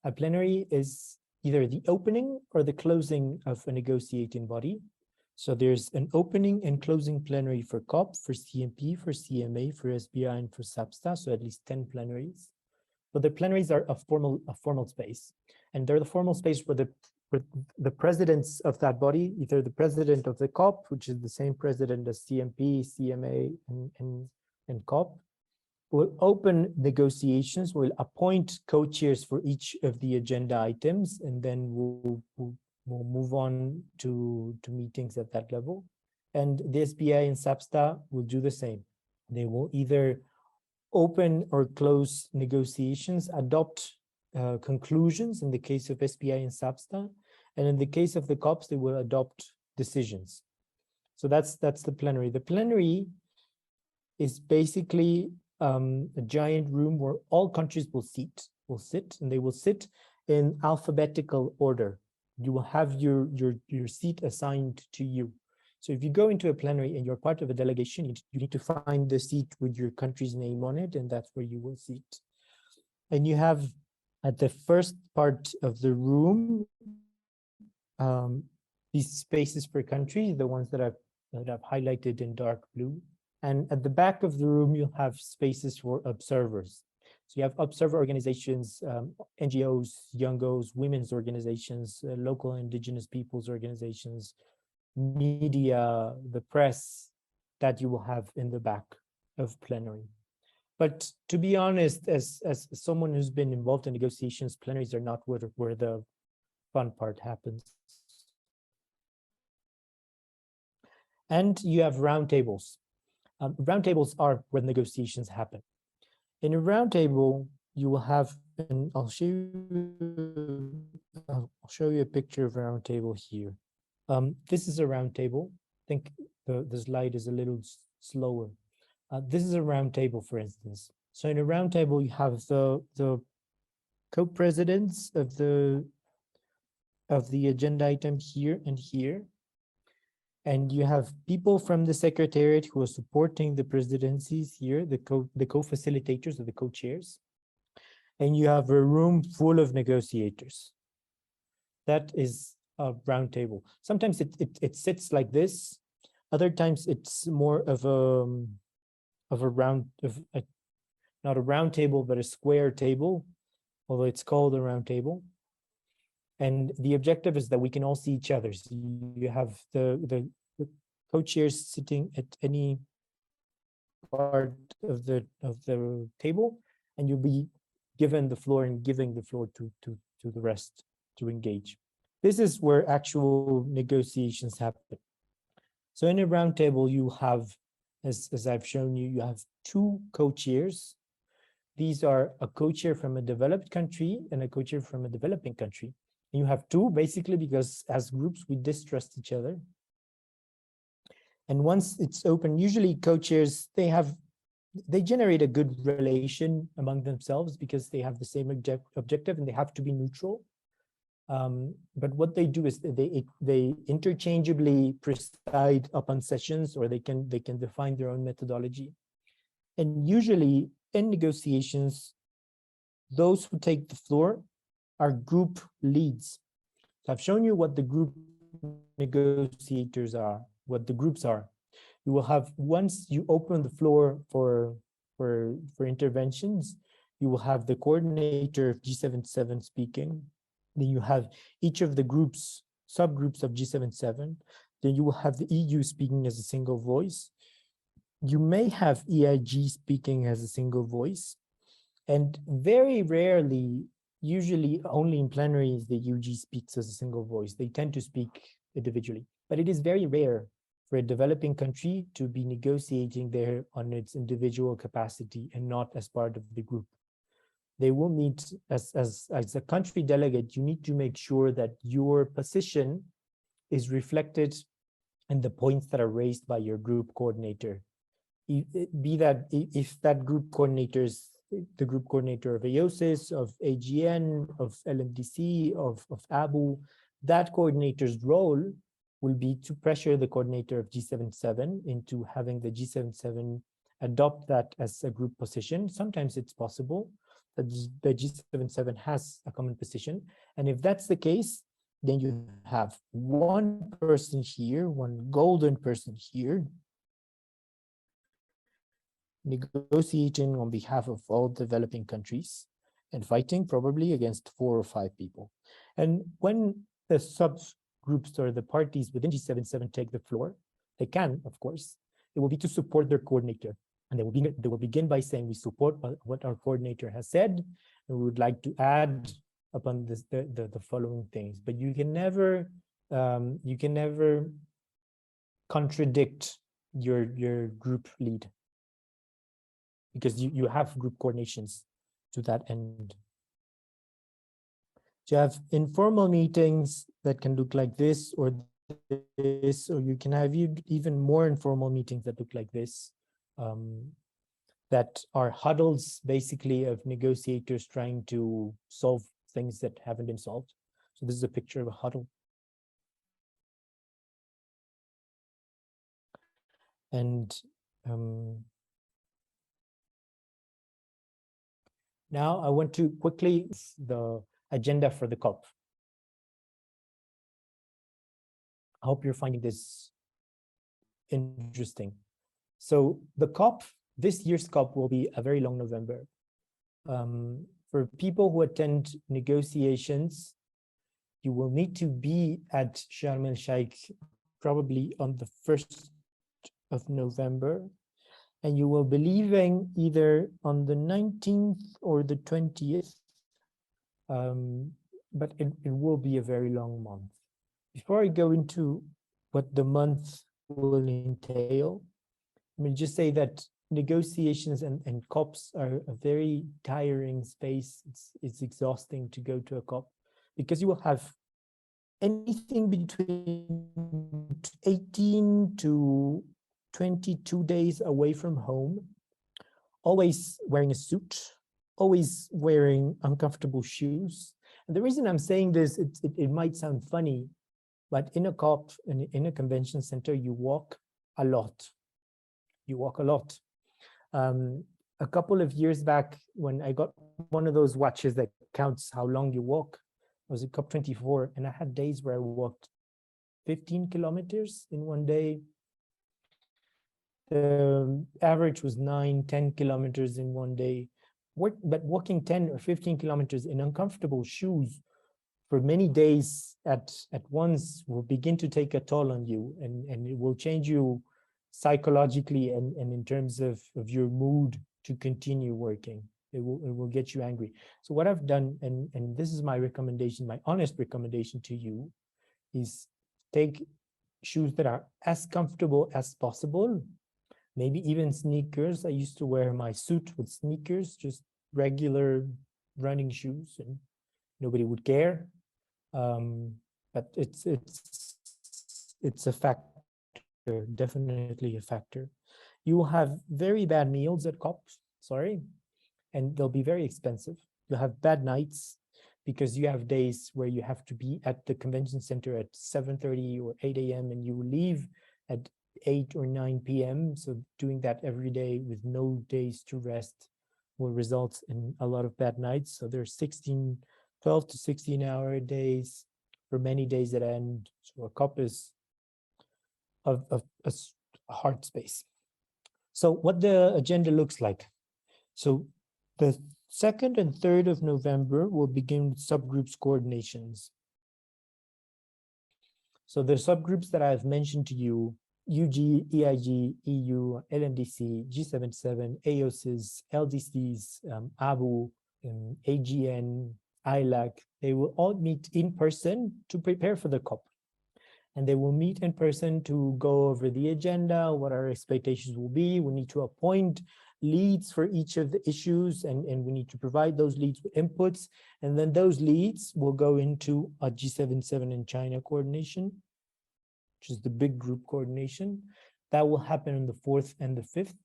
A plenary is either the opening or the closing of a negotiating body. So there's an opening and closing plenary for COP, for CMP, for CMA, for SBI, and for SAPSTA, so at least 10 plenaries. But the plenaries are a formal space. And they're the formal space where the presidents of that body, either the president of the COP, which is the same president as CMP, CMA, and COP, will open negotiations, will appoint co-chairs for each of the agenda items, and then we'll move on to meetings at that level. And the SBI and SAPSTA will do the same. They will either open or close negotiations, adopt conclusions in the case of SBI and SAPSTA, and in the case of the COPs, they will adopt decisions. So that's the plenary. The plenary is basically a giant room where all countries will sit, and they will sit in alphabetical order. You will have your seat assigned to you. So if you go into a plenary and you're part of a delegation, you need to find the seat with your country's name on it, and that's where you will sit. And you have at the first part of the room, these spaces per country, the ones that I've highlighted in dark blue. And at the back of the room, you'll have spaces for observers. So you have observer organizations, NGOs, Youngos, women's organizations, local indigenous peoples organizations, media, the press, that you will have in the back of plenary. But to be honest, as someone who's been involved in negotiations, plenaries are not where the fun part happens. And you have roundtables. Roundtables are where negotiations happen. In a roundtable, you will have, and I'll show you a picture of a roundtable here. This is a roundtable. I think the slide is a little slower. This is a roundtable, for instance. So in a roundtable, you have the co-presidents of the agenda item here and here. And you have people from the secretariat who are supporting the presidencies here, the co-facilitators or the co-chairs. And you have a room full of negotiators. That is a roundtable. Sometimes it sits like this. Other times it's more of a not a round table, but a square table, although it's called a round table. And the objective is that we can all see each other. So you have the co-chairs sitting at any part of the table, and you'll be given the floor and giving the floor to the rest to engage. This is where actual negotiations happen. So in a round table, you have, as I've shown you, you have two co-chairs. These are a co-chair from a developed country and a co-chair from a developing country. And you have two basically because as groups, we distrust each other. And once it's open, usually co-chairs, they generate a good relation among themselves because they have the same objective and they have to be neutral. But what they do is they interchangeably preside upon sessions, or they can define their own methodology. And usually in negotiations, those who take the floor are group leads. So I've shown you what the group negotiators are, what the groups are. You will have, once you open the floor for interventions, you will have the coordinator of G77 speaking. Then you have each of the groups, subgroups of G77. Then you will have the EU speaking as a single voice. You may have EIG speaking as a single voice. And very rarely, usually only in plenaries, the UG speaks as a single voice. They tend to speak individually. But it is very rare for a developing country to be negotiating there on its individual capacity and not as part of the group. They will need, as a country delegate, you need to make sure that your position is reflected in the points that are raised by your group coordinator. Be that if that group coordinator is the group coordinator of AOSIS, of AGN, of LMDC, of ABU, that coordinator's role will be to pressure the coordinator of G77 into having the G77 adopt that as a group position. Sometimes it's possible that the G77 has a common position. And if that's the case, then you have one person here, one golden person here, negotiating on behalf of all developing countries and fighting probably against 4 or 5 people. And when the subgroups or the parties within G77 take the floor, they can, of course, it will be to support their coordinator. And they will begin by saying, we support what our coordinator has said, and we would like to add upon this, the following things. But you can never contradict your group lead, because you have group coordinations to that end. So you have informal meetings that can look like this or this, or you can have even more informal meetings that look like this. That are huddles basically of negotiators trying to solve things that haven't been solved. So this is a picture of a huddle. And now I want to quickly the agenda for the COP. I hope you're finding this interesting. So the COP, this year's COP will be a very long November. For people who attend negotiations, you will need to be at Sharm el-Sheikh probably on the 1st of November, and you will be leaving either on the 19th or the 20th, but it will be a very long month. Before I go into what the month will entail, let me just say that negotiations and COPs are a very tiring space. It's exhausting to go to a COP because you will have anything between 18 to 22 days away from home, always wearing a suit, always wearing uncomfortable shoes. And the reason I'm saying this, it might sound funny, but in a COP, in a convention center, you walk a lot. You walk a lot. A couple of years back, when I got one of those watches that counts how long you walk, I was at COP24, and I had days where I walked 15 kilometers in one day. The average was 9-10 kilometers in one day. But walking 10 or 15 kilometers in uncomfortable shoes for many days at once will begin to take a toll on you, and it will change you psychologically and in terms of your mood to continue working. It will get you angry. So what I've done, and this is my recommendation, my honest recommendation to you, is take shoes that are as comfortable as possible, maybe even sneakers. I used to wear my suit with sneakers, just regular running shoes, and nobody would care. But it's a factor, definitely a factor. You will have very bad meals at COPs, and they'll be very expensive. You'll have bad nights because you have days where you have to be at the convention center at 7:30 or 8 a.m. and you leave at 8 or 9 p.m. So doing that every day with no days to rest will result in a lot of bad nights. So there's 12 to 16-hour days for many days that end. So a COP is a hard space. So what the agenda looks like. So the 2nd and 3rd of November will begin with subgroups coordinations. So the subgroups that I've mentioned to you, UG, EIG, EU, LMDC, G77, AOSIS, LDCs, ABU, AGN, ILAC, they will all meet in person to prepare for the COP. And they will meet in person to go over the agenda, what our expectations will be. We need to appoint leads for each of the issues, and we need to provide those leads with inputs. And then those leads will go into a G77 in China coordination, which is the big group coordination. That will happen on the 4th and the 5th.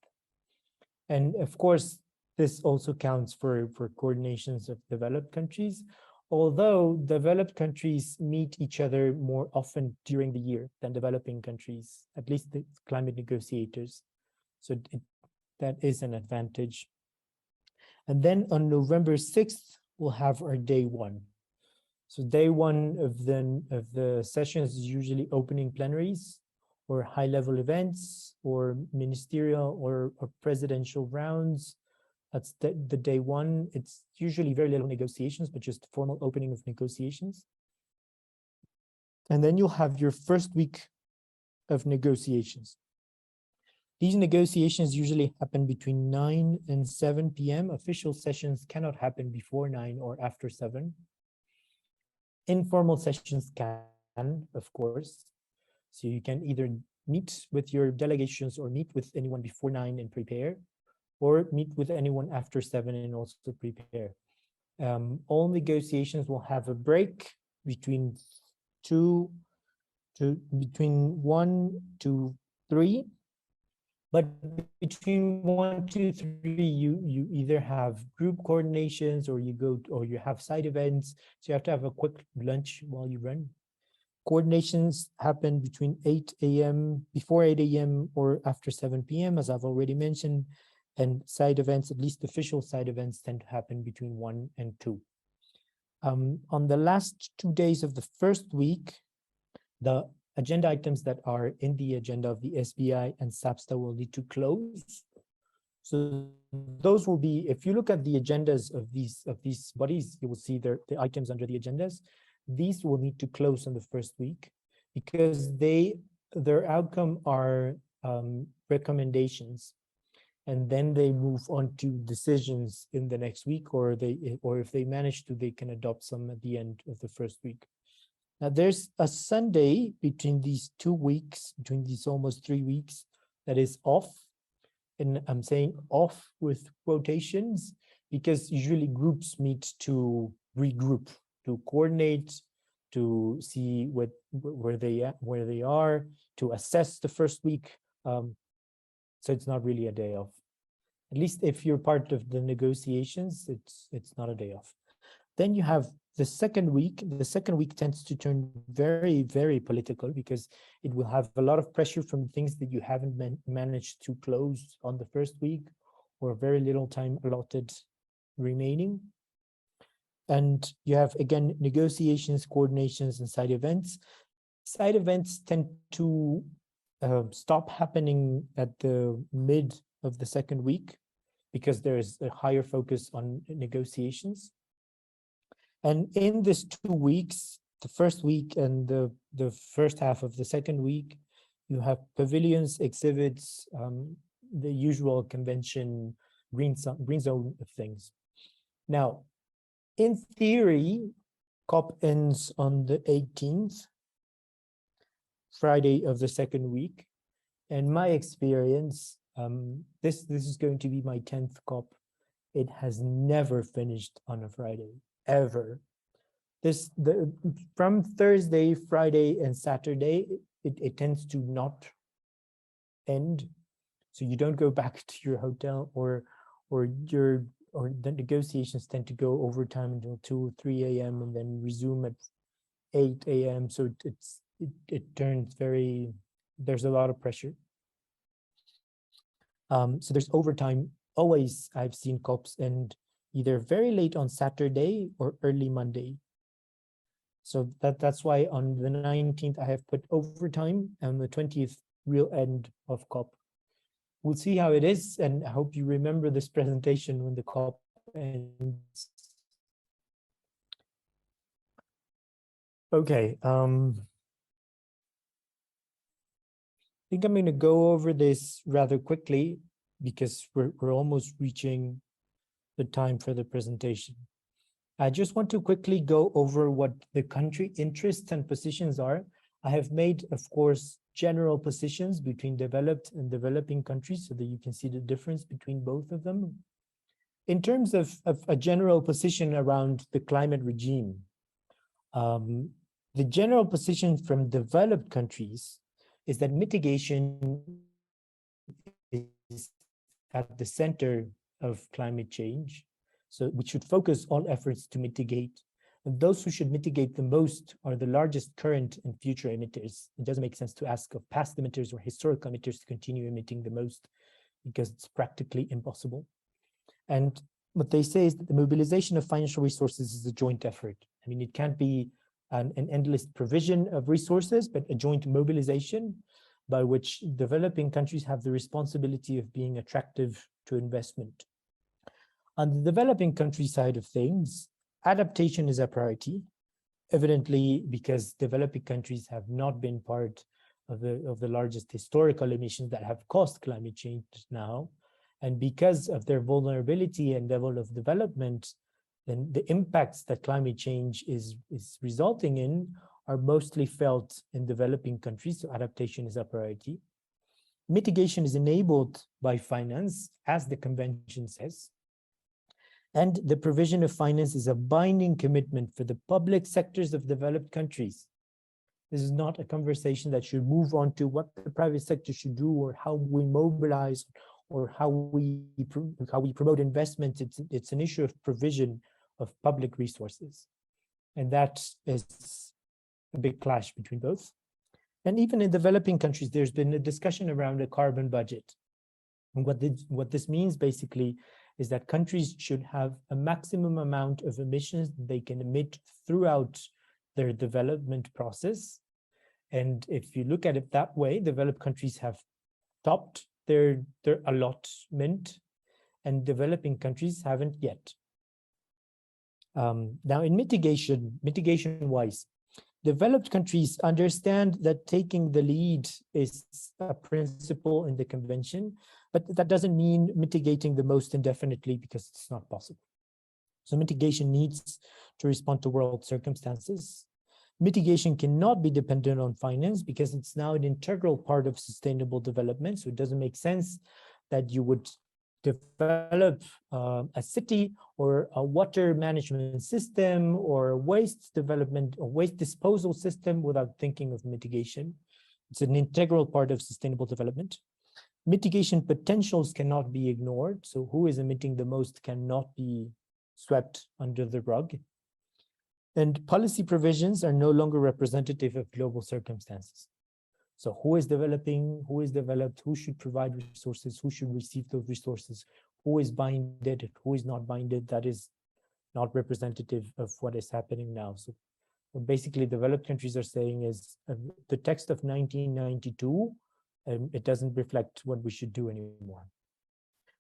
And of course, this also counts for coordinations of developed countries, although developed countries meet each other more often during the year than developing countries, at least the climate negotiators. So that is an advantage. And then on November 6th, we'll have our day one. So day one of the sessions is usually opening plenaries or high-level events or ministerial or presidential rounds. That's the day one. It's usually very little negotiations, but just formal opening of negotiations. And then you'll have your first week of negotiations. These negotiations usually happen between 9 and 7 p.m. Official sessions cannot happen before 9 or after 7. Informal sessions can, of course. So you can either meet with your delegations or meet with anyone before 9 and prepare, or meet with anyone after 7 and also prepare. All negotiations will have a break between 1 to 3. But between 1 to 3, you either have group coordinations or you have side events. So you have to have a quick lunch while you run. Coordinations happen between 8 a.m., before 8 a.m. or after 7 p.m., as I've already mentioned, and side events, at least official side events, tend to happen between 1 and 2. On the last 2 days of the first week, the agenda items that are in the agenda of the SBI and SAPSTA will need to close. So those will be, if you look at the agendas of these bodies, you will see the items under the agendas. These will need to close in the first week because their outcome are recommendations, and then they move on to decisions in the next week, or if they manage to, they can adopt some at the end of the first week. Now there's a Sunday between these 2 weeks, between these almost 3 weeks, that is off. And I'm saying off with quotations because usually groups meet to regroup, to coordinate, to see where they are, to assess the first week. So it's not really a day off. At least if you're part of the negotiations, it's not a day off. Then you have the second week. The second week tends to turn very, very political because it will have a lot of pressure from things that you haven't managed to close on the first week, or very little time allotted remaining. And you have, again, negotiations, coordinations, and side events. Side events tend to stop happening at the mid of the second week because there is a higher focus on negotiations. And in this 2 weeks, the first week and the first half of the second week, you have pavilions, exhibits, the usual convention, green zone of things. Now, in theory, COP ends on the 18th, Friday of the second week. And my experience, this is going to be my 10th COP. It has never finished on a Friday. Ever. From Thursday, Friday, and Saturday, it tends to not end. So you don't go back to your hotel, or the negotiations tend to go overtime until 2 or 3 a.m. and then resume at 8 a.m. So it turns very, there's a lot of pressure. So there's overtime. Always I've seen COPs end either very late on Saturday or early Monday. So that's why on the 19th I have put overtime, and the 20th real end of COP. We'll see how it is, and I hope you remember this presentation when the COP ends. Okay, I think I'm going to go over this rather quickly because we're almost reaching the time for the presentation. I just want to quickly go over what the country interests and positions are. I have made, of course, general positions between developed and developing countries so that you can see the difference between both of them. In terms of a general position around the climate regime, the general position from developed countries is that mitigation is at the center of climate change. So we should focus all efforts to mitigate. And those who should mitigate the most are the largest current and future emitters. It doesn't make sense to ask of past emitters or historical emitters to continue emitting the most because it's practically impossible. And what they say is that the mobilization of financial resources is a joint effort. I mean, it can't be an endless provision of resources, but a joint mobilization by which developing countries have the responsibility of being attractive to investment. On the developing country side of things, adaptation is a priority, evidently because developing countries have not been part of the largest historical emissions that have caused climate change now. And because of their vulnerability and level of development, then the impacts that climate change is resulting in are mostly felt in developing countries, so adaptation is a priority. Mitigation is enabled by finance, as the convention says. And the provision of finance is a binding commitment for the public sectors of developed countries. This is not a conversation that should move on to what the private sector should do or how we mobilize or how we promote investment. It's an issue of provision of public resources. And that is a big clash between both. And even in developing countries, there's been a discussion around a carbon budget. And what this means basically is that countries should have a maximum amount of emissions they can emit throughout their development process. And if you look at it that way, developed countries have topped their allotment, and developing countries haven't yet. Now, in mitigation-wise, developed countries understand that taking the lead is a principle in the convention, but that doesn't mean mitigating the most indefinitely, because it's not possible. So mitigation needs to respond to world circumstances. Mitigation cannot be dependent on finance because it's now an integral part of sustainable development. So it doesn't make sense that you would develop a city or a water management system or a waste development or waste disposal system without thinking of mitigation. It's an integral part of sustainable development. Mitigation potentials cannot be ignored. So who is emitting the most cannot be swept under the rug. And policy provisions are no longer representative of global circumstances. So who is developing, who is developed, who should provide resources, who should receive those resources, who is binded, who is not binded, that is not representative of what is happening now. So what basically developed countries are saying is the text of 1992, it doesn't reflect what we should do anymore.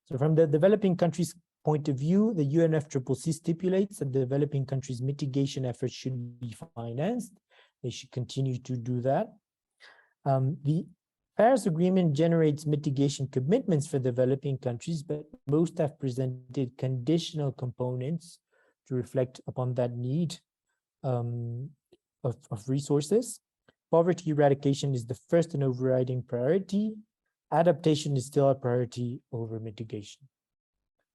So from the developing countries' point of view, the UNFCCC stipulates that developing countries' mitigation efforts should be financed. They should continue to do that. The Paris Agreement generates mitigation commitments for developing countries, but most have presented conditional components to reflect upon that need of resources. Poverty eradication is the first and overriding priority. Adaptation is still a priority over mitigation.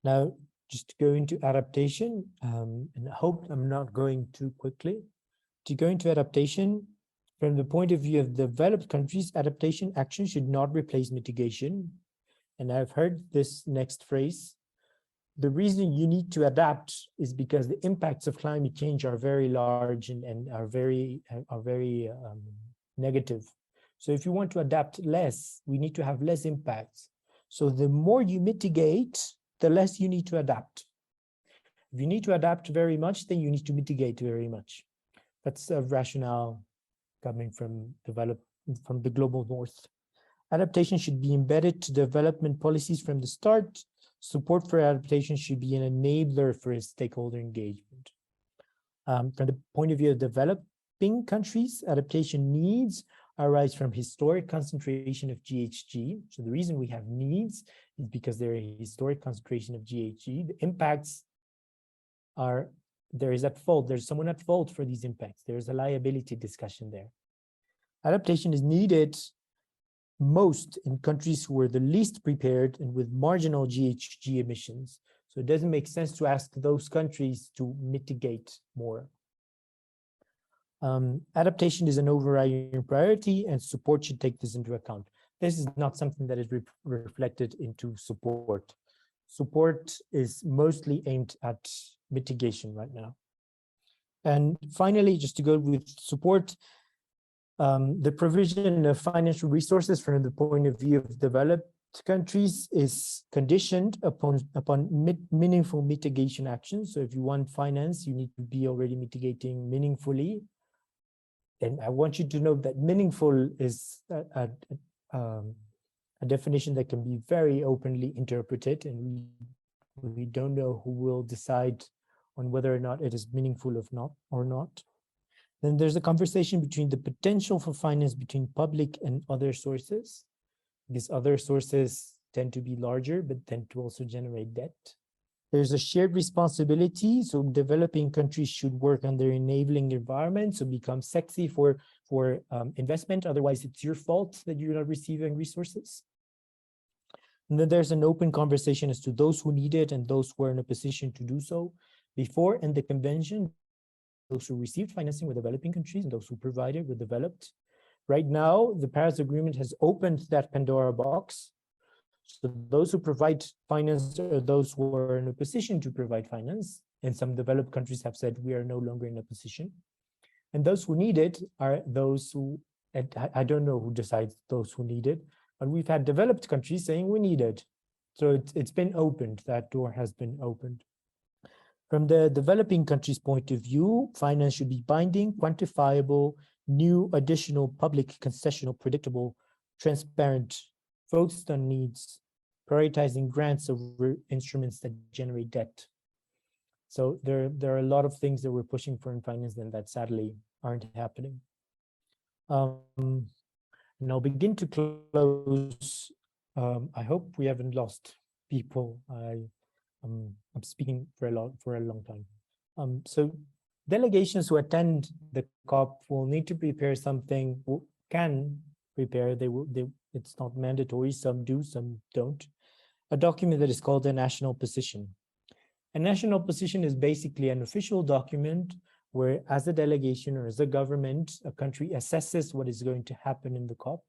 Now, just to go into adaptation, and I hope I'm not going too quickly. To go into adaptation, from the point of view of developed countries, adaptation action should not replace mitigation. And I've heard this next phrase. The reason you need to adapt is because the impacts of climate change are very large and are very negative. So if you want to adapt less, we need to have less impacts. So the more you mitigate, the less you need to adapt. If you need to adapt very much, then you need to mitigate very much. That's a rationale coming from the global north. Adaptation should be embedded to development policies from the start. Support for adaptation should be an enabler for stakeholder engagement. From the point of view of developing countries, adaptation needs arise from historic concentration of GHG. So the reason we have needs is because there is a historic concentration of GHG. The impacts are, there is at fault, there's someone at fault for these impacts. There's a liability discussion there. Adaptation is needed most in countries who are the least prepared and with marginal GHG emissions. So it doesn't make sense to ask those countries to mitigate more. Adaptation is an overriding priority and support should take this into account. This is not something that is reflected into support. Support is mostly aimed at mitigation right now. And finally, just to go with support, the provision of financial resources from the point of view of developed countries is conditioned upon meaningful mitigation actions. So if you want finance, you need to be already mitigating meaningfully. And I want you to know that meaningful is a definition that can be very openly interpreted, and we don't know who will decide on whether or not it is meaningful or not. Then there's a conversation between the potential for finance between public and other sources. These other sources tend to be larger, but tend to also generate debt. There's a shared responsibility. So developing countries should work on their enabling environment, so become sexy for investment. Otherwise, it's your fault that you're not receiving resources. And then there's an open conversation as to those who need it and those who are in a position to do so. Before in the convention, those who received financing were developing countries and those who provided were developed. Right now, the Paris Agreement has opened that Pandora box. So those who provide finance are those who are in a position to provide finance. And some developed countries have said we are no longer in a position. And those who need it are those who, I don't know who decides those who need it, but we've had developed countries saying we need it. So it's been opened, that door has been opened. From the developing countries' point of view, finance should be binding, quantifiable, new, additional, public, concessional, predictable, transparent, focused on needs, prioritizing grants over instruments that generate debt. So there are a lot of things that we're pushing for in finance and that sadly aren't happening. And I'll begin to close. I hope we haven't lost people. I'm speaking for a long time. So delegations who attend the COP will need to prepare something, can prepare, it's not mandatory, some do, some don't, a document that is called a national position. A national position is basically an official document where, as a delegation or as a government, a country assesses what is going to happen in the COP.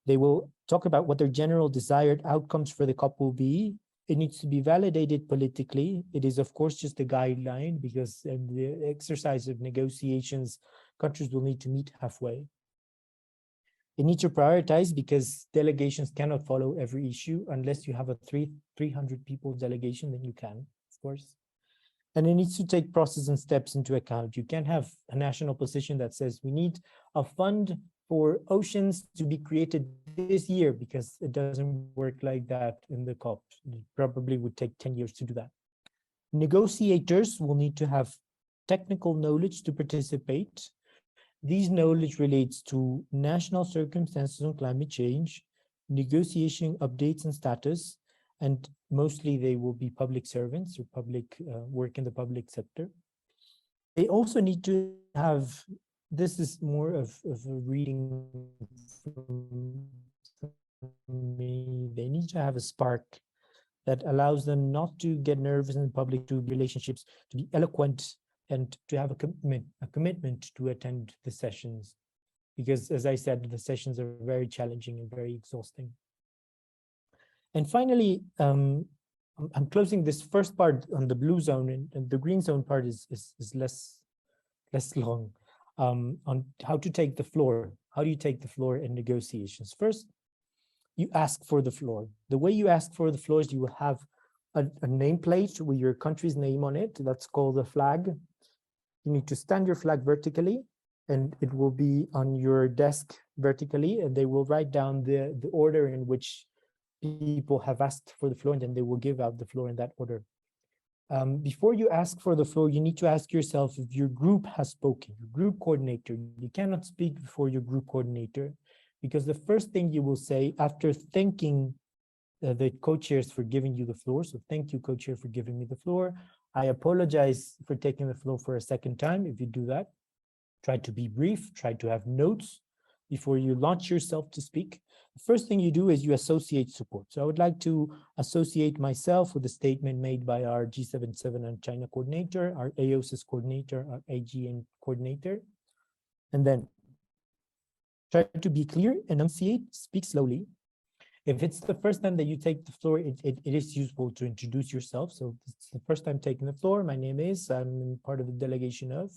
They will talk about what their general desired outcomes for the COP will be. It needs to be validated politically. It is, of course, just a guideline because in the exercise of negotiations, countries will need to meet halfway. They need to prioritize because delegations cannot follow every issue unless you have a 300 people delegation, then you can, of course. And it needs to take process and steps into account. You can't have a national position that says we need a fund for oceans to be created this year, because it doesn't work like that in the COP. It probably would take 10 years to do that. Negotiators will need to have technical knowledge to participate. These knowledge relates to national circumstances on climate change, negotiation updates and status, and mostly they will be public servants or public work in the public sector. They also need to have, this is more of a reading from me, they need to have a spark that allows them not to get nervous in public, to relationships, to be eloquent, and to have a commitment to attend the sessions. Because as I said, the sessions are very challenging and very exhausting. And finally, I'm closing this first part on the blue zone, and the green zone part is less long, on how to take the floor. How do you take the floor in negotiations? First, you ask for the floor. The way you ask for the floor is you will have a nameplate with your country's name on it. That's called a flag. You need to stand your flag vertically, and it will be on your desk vertically, and they will write down the order in which people have asked for the floor, and then they will give out the floor in that order. Before you ask for the floor, you need to ask yourself if your group has spoken, your group coordinator. You cannot speak before your group coordinator, because the first thing you will say after thanking the co-chairs for giving you the floor, so thank you, co-chair, for giving me the floor. I apologize for taking the floor for a second time. If you do that, try to be brief, try to have notes before you launch yourself to speak. The first thing you do is you associate support. So I would like to associate myself with a statement made by our G77 and China coordinator, our AOSIS coordinator, our AGN coordinator, and then try to be clear, enunciate, speak slowly. If it's the first time that you take the floor, it is useful to introduce yourself. So it's the first time taking the floor. My name is, I'm part of the delegation of.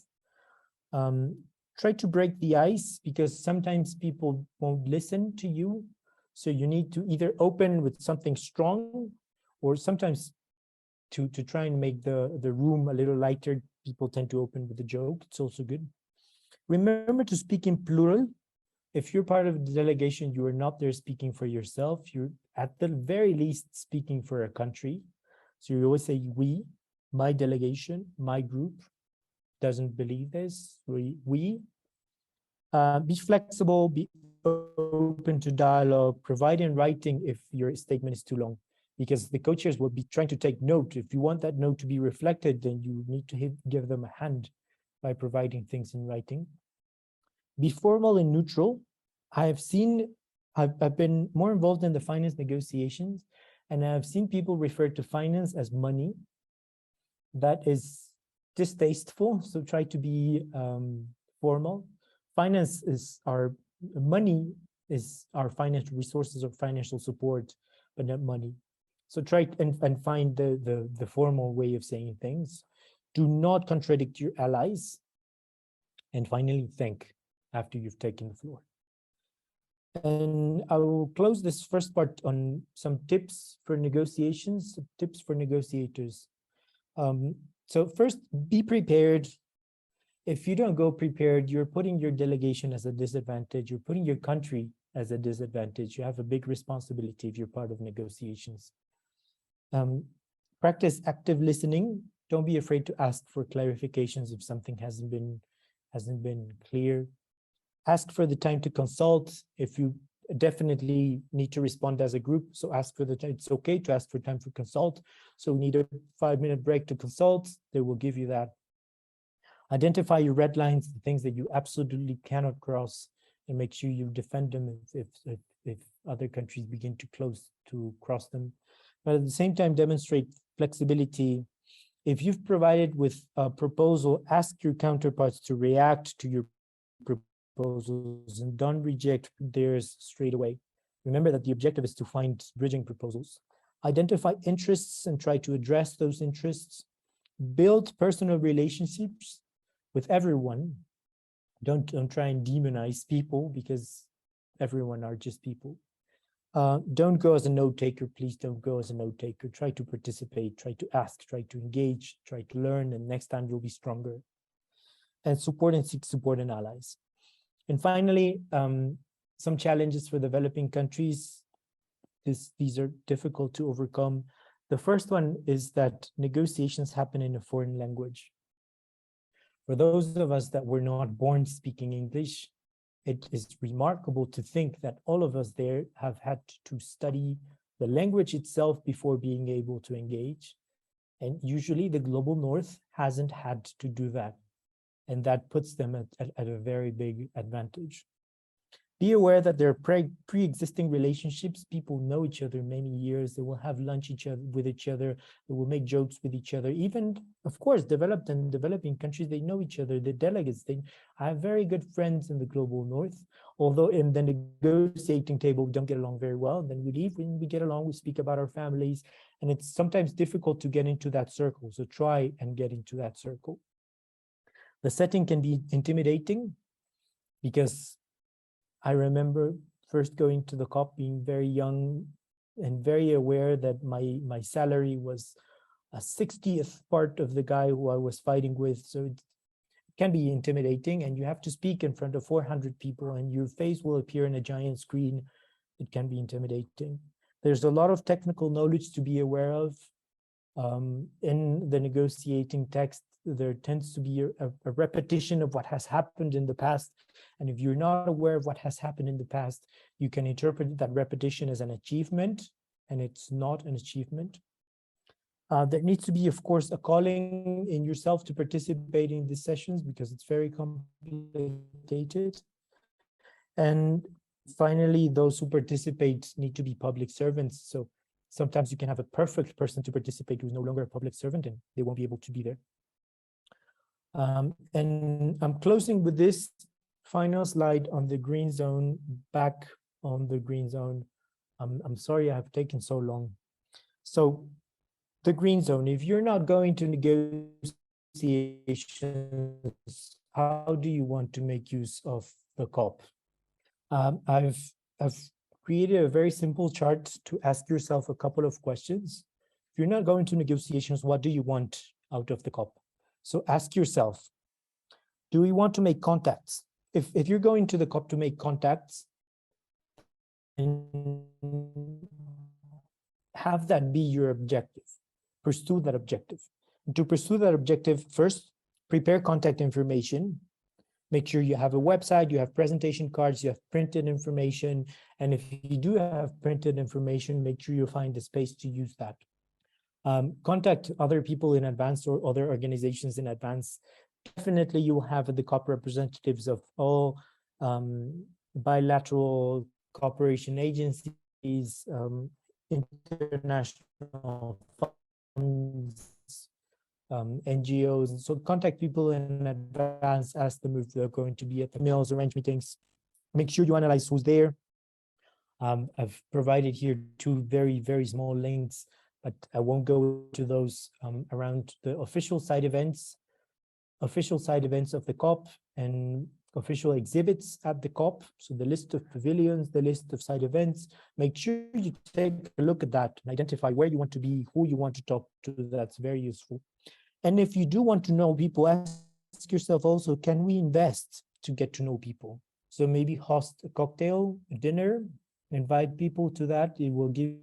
Try to break the ice, because sometimes people won't listen to you. So you need to either open with something strong, or sometimes to try and make the room a little lighter, people tend to open with a joke. It's also good. Remember to speak in plural. If you're part of the delegation, you are not there speaking for yourself. You're at the very least speaking for a country. So you always say we, my delegation, my group doesn't believe this. We. Be flexible, be open to dialogue, provide in writing if your statement is too long, because the co-chairs will be trying to take note. If you want that note to be reflected, then you need to give them a hand by providing things in writing. Be formal and neutral. I've been more involved in the finance negotiations, and I've seen people refer to finance as money. That is distasteful, so try to be formal. Finance is our money, is our financial resources or financial support, but not money. So try and find the formal way of saying things. Do not contradict your allies. And finally, think after you've taken the floor. And I will close this first part on some tips for negotiations, tips for negotiators. So first, be prepared. If you don't go prepared, you're putting your delegation as a disadvantage. You're putting your country as a disadvantage. You have a big responsibility if you're part of negotiations. Practice active listening. Don't be afraid to ask for clarifications if something hasn't been clear. Ask for the time to consult. If you definitely need to respond as a group, so ask for the time. It's okay to ask for time for consult. So we need a 5-minute break to consult. They will give you that. Identify your red lines, the things that you absolutely cannot cross, and make sure you defend them if other countries begin to cross them. But at the same time, demonstrate flexibility. If you've provided with a proposal, ask your counterparts to react to your proposals and don't reject theirs straight away. Remember that the objective is to find bridging proposals. Identify interests and try to address those interests. Build personal relationships with everyone. Don't try and demonize people, because everyone are just people. Don't go as a note taker. Please don't go as a note taker. Try to participate, try to ask, try to engage, try to learn, and next time you'll be stronger. And support and seek support and allies. And finally, some challenges for developing countries. These are difficult to overcome. The first one is that negotiations happen in a foreign language. For those of us that were not born speaking English, it is remarkable to think that all of us there have had to study the language itself before being able to engage. And usually the global north hasn't had to do that. And that puts them at a very big advantage. Be aware that there are pre-existing relationships. People know each other many years. They will have lunch with each other. They will make jokes with each other. Even, of course, developed and developing countries, they know each other. The delegates, I have very good friends in the global north, although in the negotiating table, we don't get along very well. Then we leave. When we get along, we speak about our families. And it's sometimes difficult to get into that circle. So try and get into that circle. The setting can be intimidating, because I remember first going to the COP, being very young and very aware that my salary was a 60th part of the guy who I was fighting with. So it can be intimidating, and you have to speak in front of 400 people and your face will appear in a giant screen. It can be intimidating. There's a lot of technical knowledge to be aware of. In the negotiating text, there tends to be a repetition of what has happened in the past. And if you're not aware of what has happened in the past, you can interpret that repetition as an achievement, and it's not an achievement. There needs to be, of course, a calling in yourself to participate in these sessions, because it's very complicated. And finally, those who participate need to be public servants. So sometimes you can have a perfect person to participate who's no longer a public servant, and they won't be able to be there. And I'm closing with this final slide on the green zone, back on the green zone. I'm sorry I have taken so long. So the green zone, if you're not going to negotiations, how do you want to make use of the COP? I've created a very simple chart to ask yourself a couple of questions. If you're not going to negotiations, what do you want out of the COP? So ask yourself, do we want to make contacts? If you're going to the COP to make contacts, and have that be your objective. Pursue that objective. And to pursue that objective, first, prepare contact information. Make sure you have a website, you have presentation cards, you have printed information. And if you do have printed information, make sure you find the space to use that. Contact other people in advance, or other organizations in advance. Definitely you will have the COP representatives of all bilateral cooperation agencies, international funds, NGOs. And so contact people in advance, ask them if they're going to be at the meals, arrange meetings. Make sure you analyze who's there. I've provided here 2 very, very small links, but I won't go to those around the official side events. official side events of the COP and official exhibits at the COP. So the list of pavilions, the list of side events, make sure you take a look at that and identify where you want to be, who you want to talk to. That's very useful. And if you do want to know people, ask yourself also, can we invest to get to know people? So maybe host a cocktail, a dinner, invite people to that. It will give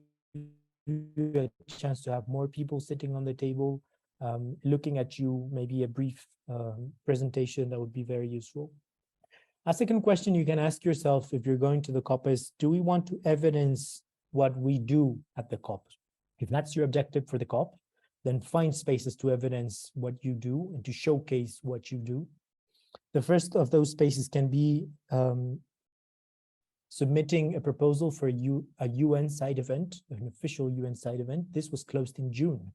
you a chance to have more people sitting on the table, looking at you, maybe a brief presentation that would be very useful. A second question you can ask yourself if you're going to the COP is, do we want to evidence what we do at the COP? If that's your objective for the COP, then find spaces to evidence what you do and to showcase what you do. The first of those spaces can be submitting a proposal for a UN side event, an official UN side event. This was closed in June.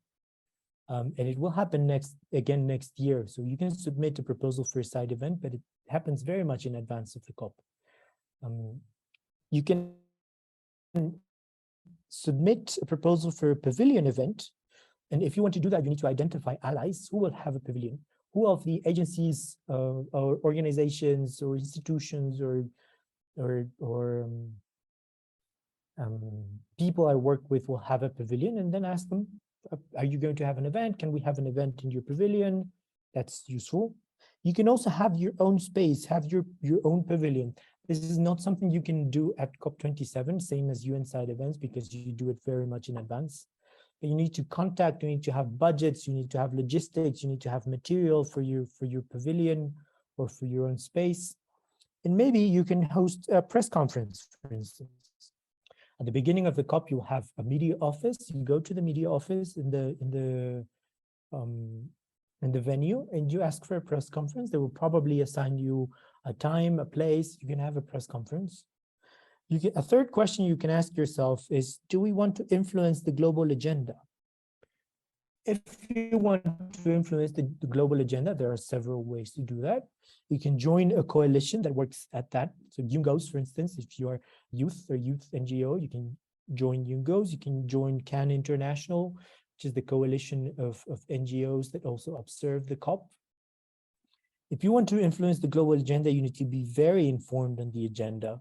And it will happen next year. So you can submit a proposal for a side event, but it happens very much in advance of the COP. You can submit a proposal for a pavilion event. And if you want to do that, you need to identify allies who will have a pavilion, who of the agencies or organizations or institutions or people I work with will have a pavilion, and then ask them, are you going to have an event? Can we have an event in your pavilion? That's useful. You can also have your own space, have your own pavilion. This is not something you can do at COP27, same as UN side events, because you do it very much in advance. But you need to contact, you need to have budgets, you need to have logistics, you need to have material for your pavilion or for your own space. And maybe you can host a press conference, for instance. At the beginning of the COP, you'll have a media office. You go to the media office in the venue, and you ask for a press conference. They will probably assign you a time, a place. You can have a press conference. A third question you can ask yourself is, do we want to influence the global agenda? If you want to influence the global agenda, there are several ways to do that. You can join a coalition that works at that. So UNGOs, for instance, if you are youth or youth NGO, you can join UNGOs. You can join CAN International, which is the coalition of NGOs that also observe the COP. If you want to influence the global agenda, you need to be very informed on the agenda.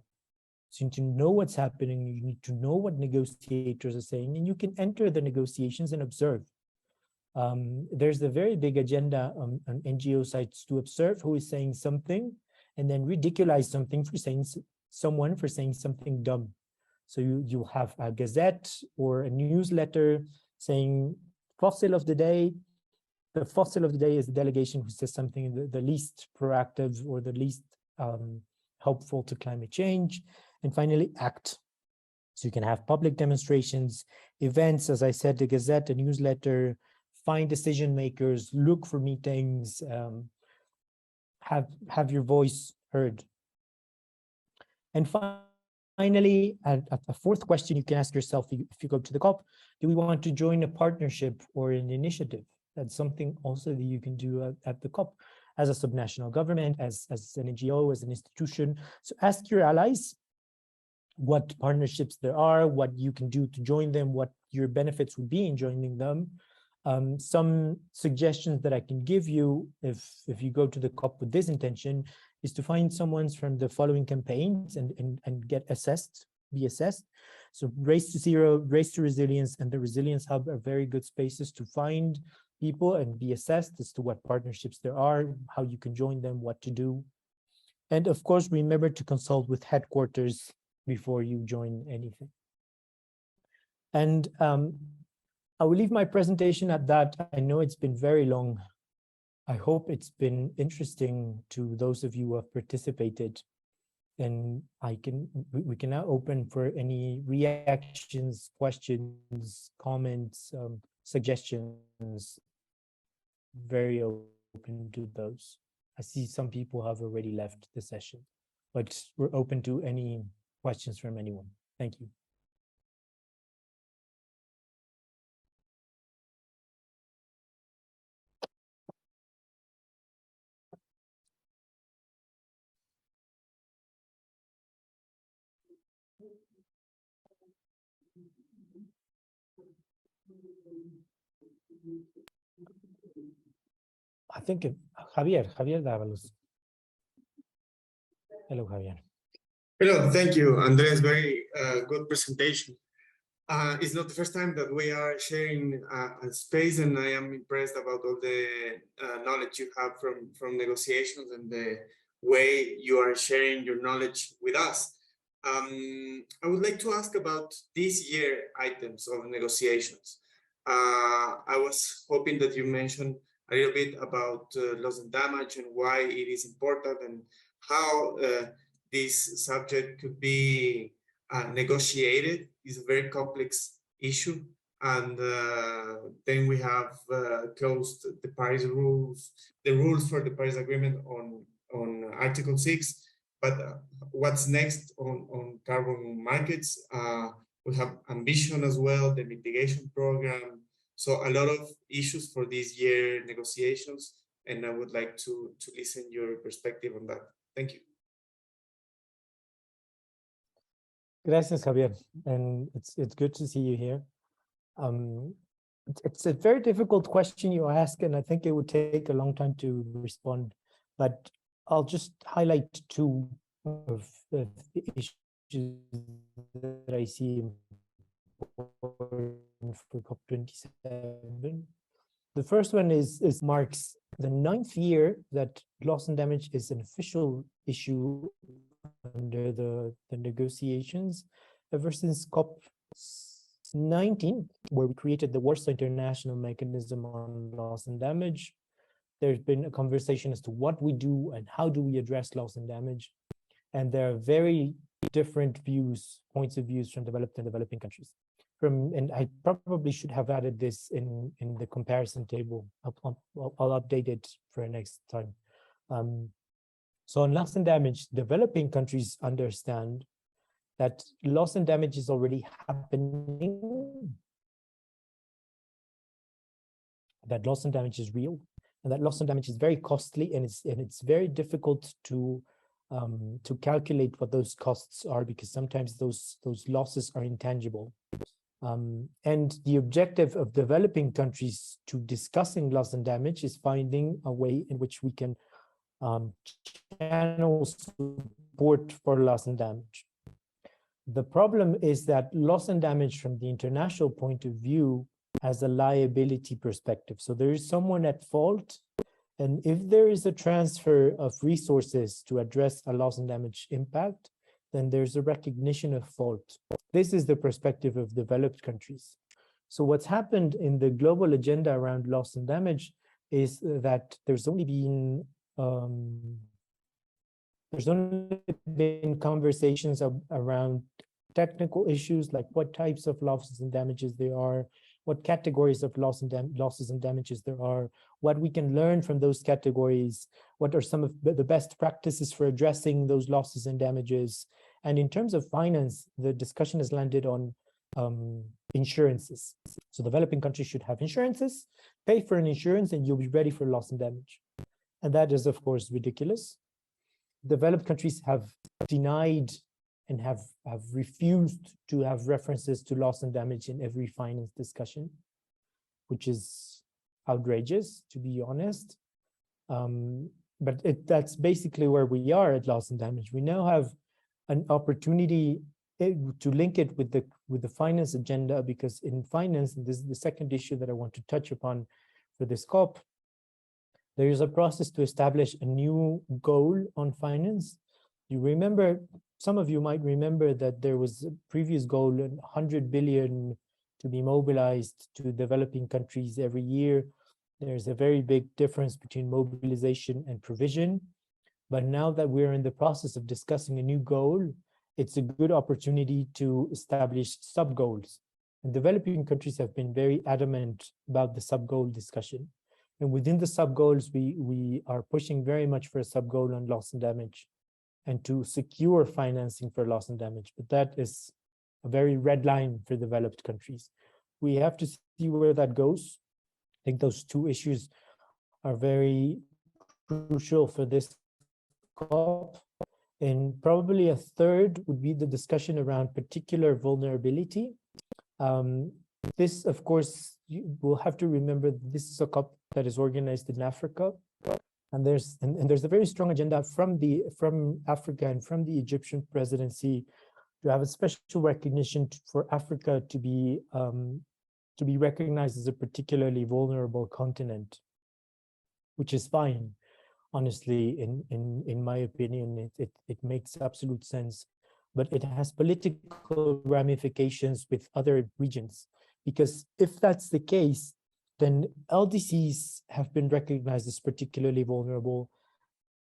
So you need to know what's happening. You need to know what negotiators are saying, and you can enter the negotiations and observe. There's a very big agenda on NGO sites to observe who is saying something and then ridiculize something for saying something dumb. So you'll have a gazette or a newsletter saying fossil of the day. The fossil of the day is the delegation who says something the least proactive or the least helpful to climate change. And finally, act. So you can have public demonstrations, events, as I said, the gazette, a newsletter, find decision makers, look for meetings, have your voice heard. And finally, a fourth question you can ask yourself if you go to the COP, do we want to join a partnership or an initiative? That's something also that you can do at the COP as a subnational government, as an NGO, as an institution. So ask your allies what partnerships there are, what you can do to join them, what your benefits would be in joining them. Some suggestions that I can give you if you go to the COP with this intention is to find someone from the following campaigns and get assessed, be assessed. So Race to Zero, Race to Resilience, and the Resilience Hub are very good spaces to find people and be assessed as to what partnerships there are, how you can join them, what to do. And of course, remember to consult with headquarters before you join anything. And I will leave my presentation at that. I know it's been very long. I hope it's been interesting to those of you who have participated. And we can now open for any reactions, questions, comments, suggestions. Very open to those. I see some people have already left the session, but we're open to any questions from anyone. Thank you. I think Javier Dávalos. Hello, Javier. Hello, thank you, Andres. Very good presentation. It's not the first time that we are sharing a space, and I am impressed about all the knowledge you have from negotiations and the way you are sharing your knowledge with us. I would like to ask about this year items of negotiations. I was hoping that you mentioned a little bit about loss and damage and why it is important and how this subject could be negotiated. Is a very complex issue. And then we have closed the Paris rules, the rules for the Paris Agreement on Article 6. But what's next on carbon markets? We have ambition as well, the mitigation program. So a lot of issues for this year negotiations. And I would like to listen your perspective on that. Thank you. Gracias, Javier, and it's good to see you here. It's a very difficult question you ask, and I think it would take a long time to respond, but I'll just highlight two of the issues that I see important for COP27. The first one marks the 9th year that loss and damage is an official issue under the negotiations ever since COP19, where we created the Warsaw International Mechanism on Loss and Damage. There's been a conversation as to what we do and how do we address loss and damage. And there are very different points of views from developed and developing countries. And I probably should have added this in the comparison table. I'll update it for next time. So on loss and damage, developing countries understand that loss and damage is already happening, that loss and damage is real, and that loss and damage is very costly, and it's very difficult to calculate what those costs are, because sometimes those losses are intangible. And the objective of developing countries to discussing loss and damage is finding a way in which we can channel support for loss and damage. The problem is that loss and damage from the international point of view has a liability perspective. So there is someone at fault, and if there is a transfer of resources to address a loss and damage impact, then there's a recognition of fault. This is the perspective of developed countries. So what's happened in the global agenda around loss and damage is that there's only been conversations around technical issues, like what types of losses and damages there are, what categories of losses and damages there are, what we can learn from those categories, what are some of the best practices for addressing those losses and damages. And in terms of finance, the discussion has landed on insurances. So developing countries should have insurances, pay for an insurance, and you'll be ready for loss and damage. And that is, of course, ridiculous. Developed countries have denied and have refused to have references to loss and damage in every finance discussion, which is outrageous, to be honest. But that's basically where we are at loss and damage. We now have an opportunity to link it with the finance agenda, because in finance, and this is the second issue that I want to touch upon for this COP, there is a process to establish a new goal on finance. You remember, some of you might remember that there was a previous goal, 100 billion to be mobilized to developing countries every year. There's a very big difference between mobilization and provision. But now that we're in the process of discussing a new goal, it's a good opportunity to establish sub-goals. And developing countries have been very adamant about the sub-goal discussion. And within the sub-goals, we are pushing very much for a sub-goal on loss and damage, and to secure financing for loss and damage. But that is a very red line for developed countries. We have to see where that goes. I think those two issues are very crucial for this COP. And probably a third would be the discussion around particular vulnerability. This, of course, you will have to remember this is a COP that is organized in Africa, and there's a very strong agenda from Africa and from the Egyptian presidency to have a special recognition for Africa to be recognized as a particularly vulnerable continent, which is fine. Honestly, in my opinion, it makes absolute sense, but it has political ramifications with other regions, because if that's the case, then LDCs have been recognized as particularly vulnerable.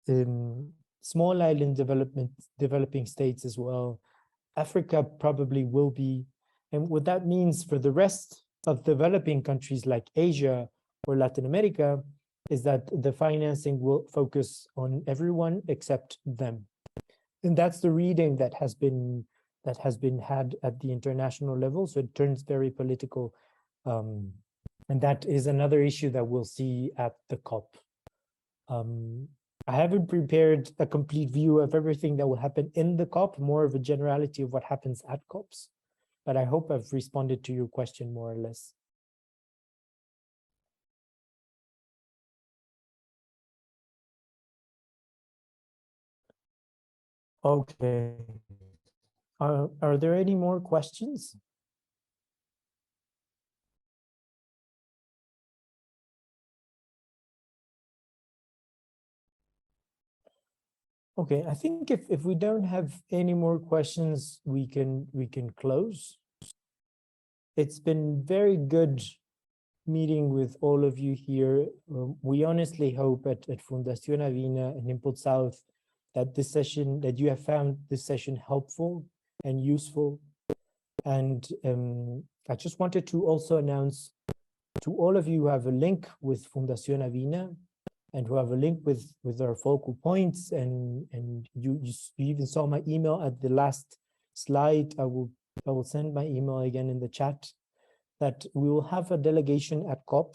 Small island developing states as well. Africa probably will be, and what that means for the rest of developing countries like Asia or Latin America is that the financing will focus on everyone except them. And that's the reading that has been had at the international level. So it turns very political. And that is another issue that we'll see at the COP. I haven't prepared a complete view of everything that will happen in the COP, more of a generality of what happens at COPs. But I hope I've responded to your question more or less. Okay. Are there any more questions? Okay, I think if we don't have any more questions, we can close. It's been very good meeting with all of you here. We honestly hope at Fundación Avina and Input South that that you have found this session helpful and useful. And I just wanted to also announce to all of you who have a link with Fundación Avina and who have a link with our focal points, and you even saw my email at the last slide. I will send my email again in the chat, that we will have a delegation at COP.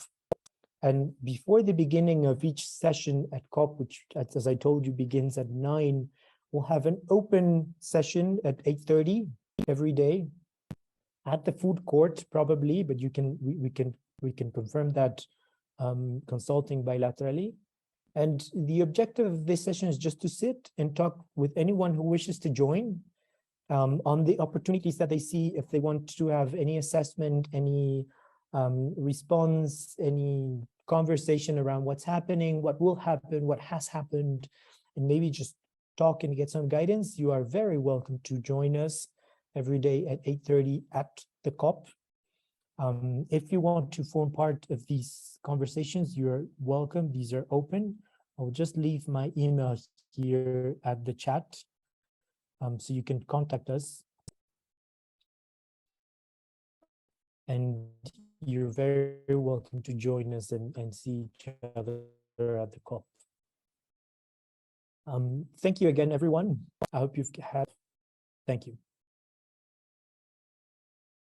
And before the beginning of each session at COP, which, as I told you, begins at 9, we'll have an open session at 8:30 every day at the food court, probably, but we can confirm that consulting bilaterally. And the objective of this session is just to sit and talk with anyone who wishes to join on the opportunities that they see, if they want to have any assessment, any response, any conversation around what's happening, what will happen, what has happened, and maybe just talk and get some guidance. You are very welcome to join us every day at 8:30 at the COP. If you want to form part of these conversations, you're welcome. These are open. I'll just leave my email here at the chat, so you can contact us. And you're very welcome to join us and see each other at the COP. Thank you again, everyone. I hope you've had. Thank you.